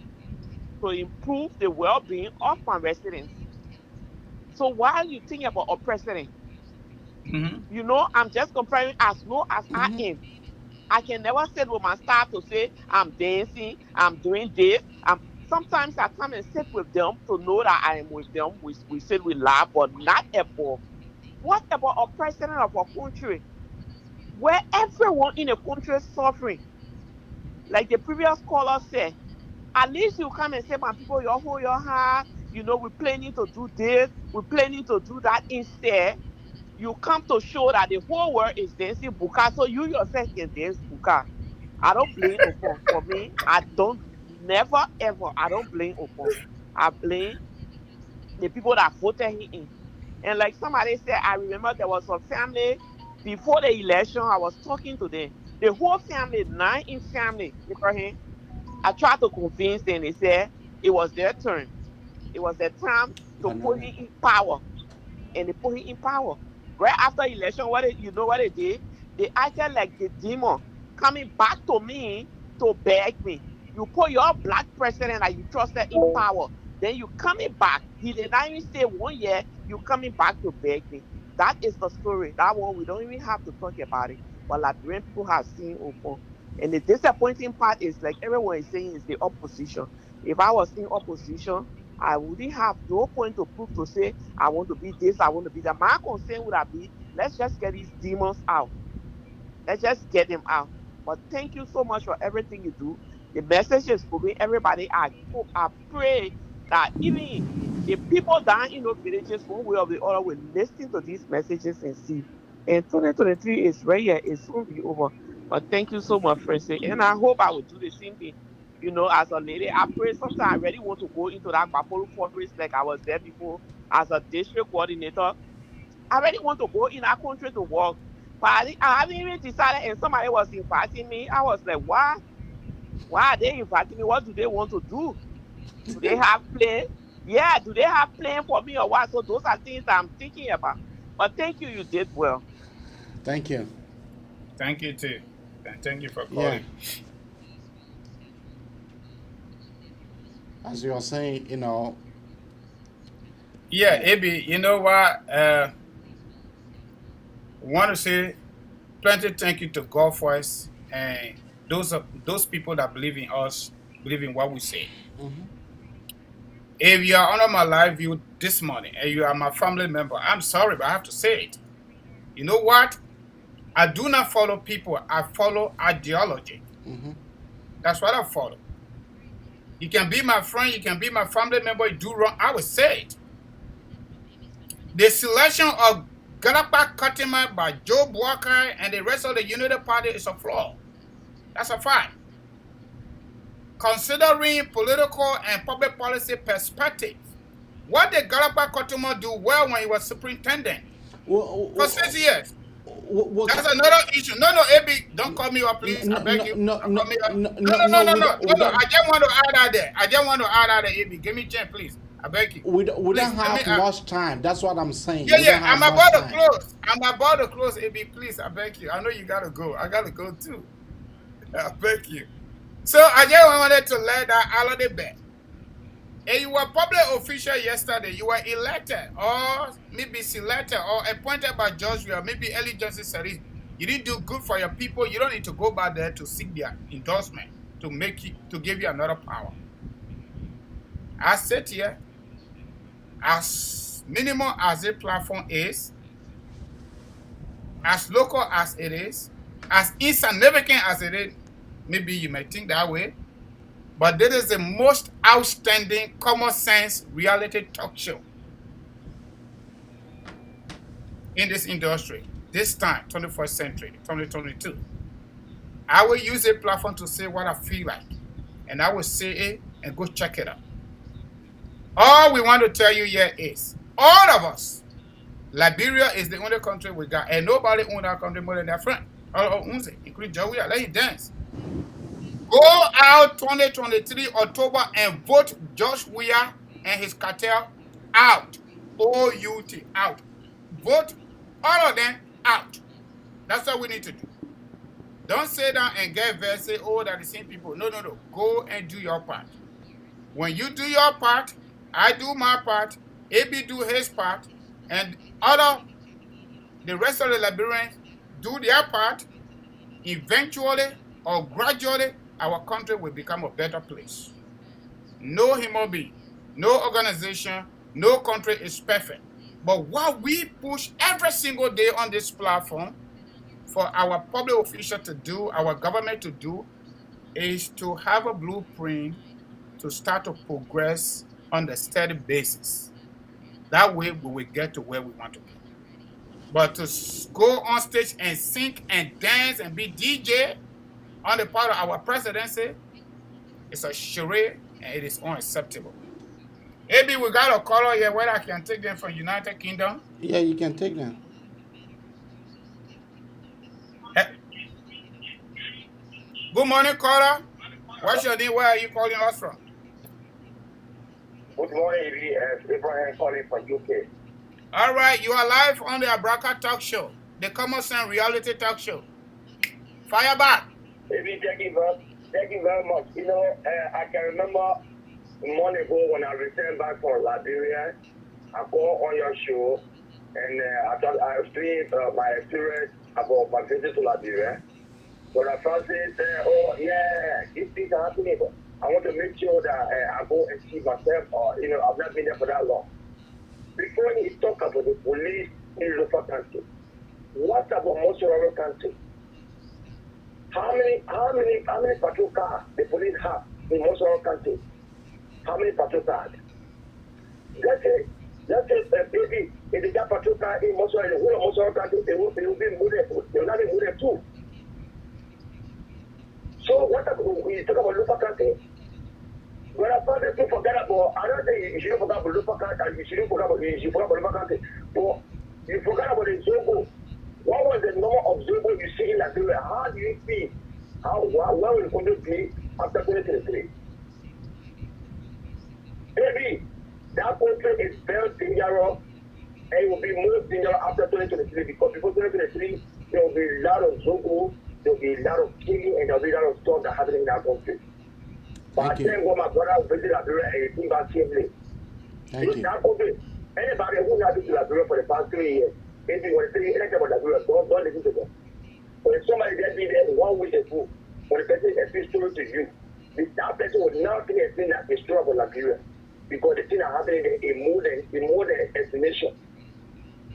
to improve the well-being of my residents? So while you think about a president, you know, I'm just comparing as low as I am. I can never sit with my staff to say I'm dancing, I'm doing this. Sometimes I come and sit with them to know that I am with them. We sit, we laugh, but not above. What about a president of a country where everyone in a country is suffering? Like the previous caller said, at least you come and say, my people, you hold your heart. You know, we're planning to do this, we're planning to do that. Instead, you come to show that the whole world is dancing buka, so you yourself can dance buka. I don't blame Opon. For me, I don't, never ever, I don't blame Opon. I blame the people that voted him in. And like somebody said, I remember there was a family before the election, I was talking to them. The whole family, 9 in family, Ibrahim, I tried to convince them. They said it was their turn. It was their time to put him in power, and they put him in power. Right after election, you know what they did? They acted like the demon coming back to me to beg me. You put your black president that you trusted in power. Then you coming back. He did not even stay 1 year. You coming back to beg me. That is the story. That one we don't even have to talk about it. But Liberian people have seen Opon. And the disappointing part is like everyone is saying is the opposition. If I was in opposition, I wouldn't have no point to prove to say I want to be this, I want to be that. My concern would have been, let's just get these demons out. Let's just get them out. But thank you so much for everything you do. The message is moving. Everybody, I hope, I pray that even the people down in those villages, one way or the other, will listen to these messages and see. And 2023 is right here. It soon be over. But thank you so much, Francis. And I hope I will do the same thing. You know, as a lady, I pray sometimes I really want to go into that Bapolo forest like I was there before as a district coordinator. I really want to go in our country to work. But I haven't even decided, and somebody was inviting me. I was like, why? Why are they inviting me? What do they want to do? Do they have plan? Yeah, do they have plan for me or what? So those are things I'm thinking about. But thank you, you did well. Thank you. Thank you too. And thank you for Yeah. calling. As you are saying, you know. Yeah, Abi, you know what? Want to say plenty thank you to God first and those people that believe in us, believe in what we say. If you are under my live view this morning and you are my family member, I'm sorry, but I have to say it. You know what? I do not follow people. I follow ideology. That's what I follow. You can be my friend. You can be my family member. You do wrong, I will say it. The selection of Galapa Katima by Joe Walker and the rest of the United Party is a flaw. That's a fact. Considering political and public policy perspective, what did Galapa Katima do well when he was superintendent? For 6 years. That's another issue. No, AB, don't call me up, please. I beg you. Don't call me up. No. I just want to add out there. AB. Give me a chance, please. I beg you. We don't have much time. That's what I'm saying. Yeah. I'm about to close. I'm about to close, AB. Please, I beg you. I know you gotta go. I gotta go too. I beg you. So I just wanted to let that out of the bed. And you were public official yesterday. You were elected or maybe selected or appointed by Joshua, maybe Ellie Johnson said it. You didn't do good for your people. You don't need to go back there to seek their endorsement to give you another power. I said here, as minimal as the platform is, as local as it is, as insignificant as it is, maybe you may think that way, but this is the most outstanding common sense reality talk show in this industry, this time, 21st century, 2022. I will use a platform to say what I feel like, and I will say it and go check it out. All we want to tell you here is, all of us, Liberia is the only country we got, and nobody owns our country more than their friend. All owns it, including Joey. Let him dance. Go out 2023 October and vote Josh Weah and his cartel out. O-U-T, out. Vote all of them out. That's what we need to do. Don't sit down and get vexed, say, oh, they're the same people. No. Go and do your part. When you do your part, I do my part, AB do his part, and the rest of the Liberians do their part, eventually or gradually, our country will become a better place. No human being, no organization, no country is perfect. But what we push every single day on this platform for our public officials to do, our government to do, is to have a blueprint to start to progress on a steady basis. That way we will get to where we want to be. But to go on stage and sing and dance and be DJ on the part of our presidency, it's a charade and it is unacceptable. Maybe we got a caller here where I can take them from United Kingdom. Yeah, you can take them. Good morning, caller. What's your name? Where are you calling us from? Good morning, Abraham calling from UK. All right, you are live on the Abraka Talk Show, the Common Sense Reality Talk Show. Fire back. Maybe thank you very much. You know, I can remember a month ago when I returned back from Liberia, I called on your show, and I thought I was doing my experience about my visit to Liberia. But I first said, oh yeah, these things are happening, but I want to make sure that I go and see myself, or you know, I've not been there for that long. Before you talk about the police in local country, what about most rural country? How many patrol cars the police have in most rural countries? How many patrol cars? Let's say maybe if they got patrol car in most rural countries, they will be moved. They will not be moved too. So what about when you talk about local country? When I found that people forget about, I don't say you shouldn't forget about local country, you shouldn't forget about local country, but you forgot about the Zogo. What was the number of Zogo you see in Liberia? How do you see where will the country be after 2023? Maybe that country is very dangerous and it will be more dangerous after 2023 because before 2023 there will be a lot of Zogo, there will be a lot of killing, and there will be a lot of stuff that happening in that country. But I think what my brother visited Liberia and he came back safely. Thank you. That country, anybody who has been to Liberia for the past 3 years, maybe when they say anything about Liberia, don't listen to them. But if somebody gets me there 1 week ago, when the person explains story to you, that person would not think it's that it's true about Liberia. Because the things are happening there in more than estimation.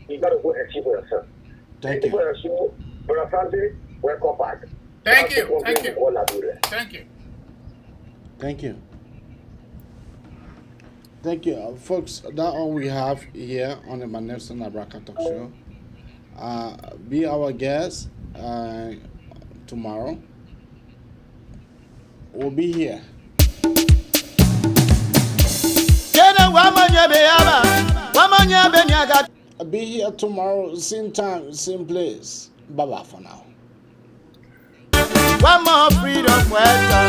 You got to go and see for yourself. Thank you. For your show, Brother Francis, welcome back. Thank you. Thank you. Thank you. Thank you. Folks, that's all we have here on the Magnificent Abraka Talk Show. Be our guest tomorrow. We'll be here. I'll be here tomorrow, same time, same place. Bye-bye for now. One more freedom, welcome.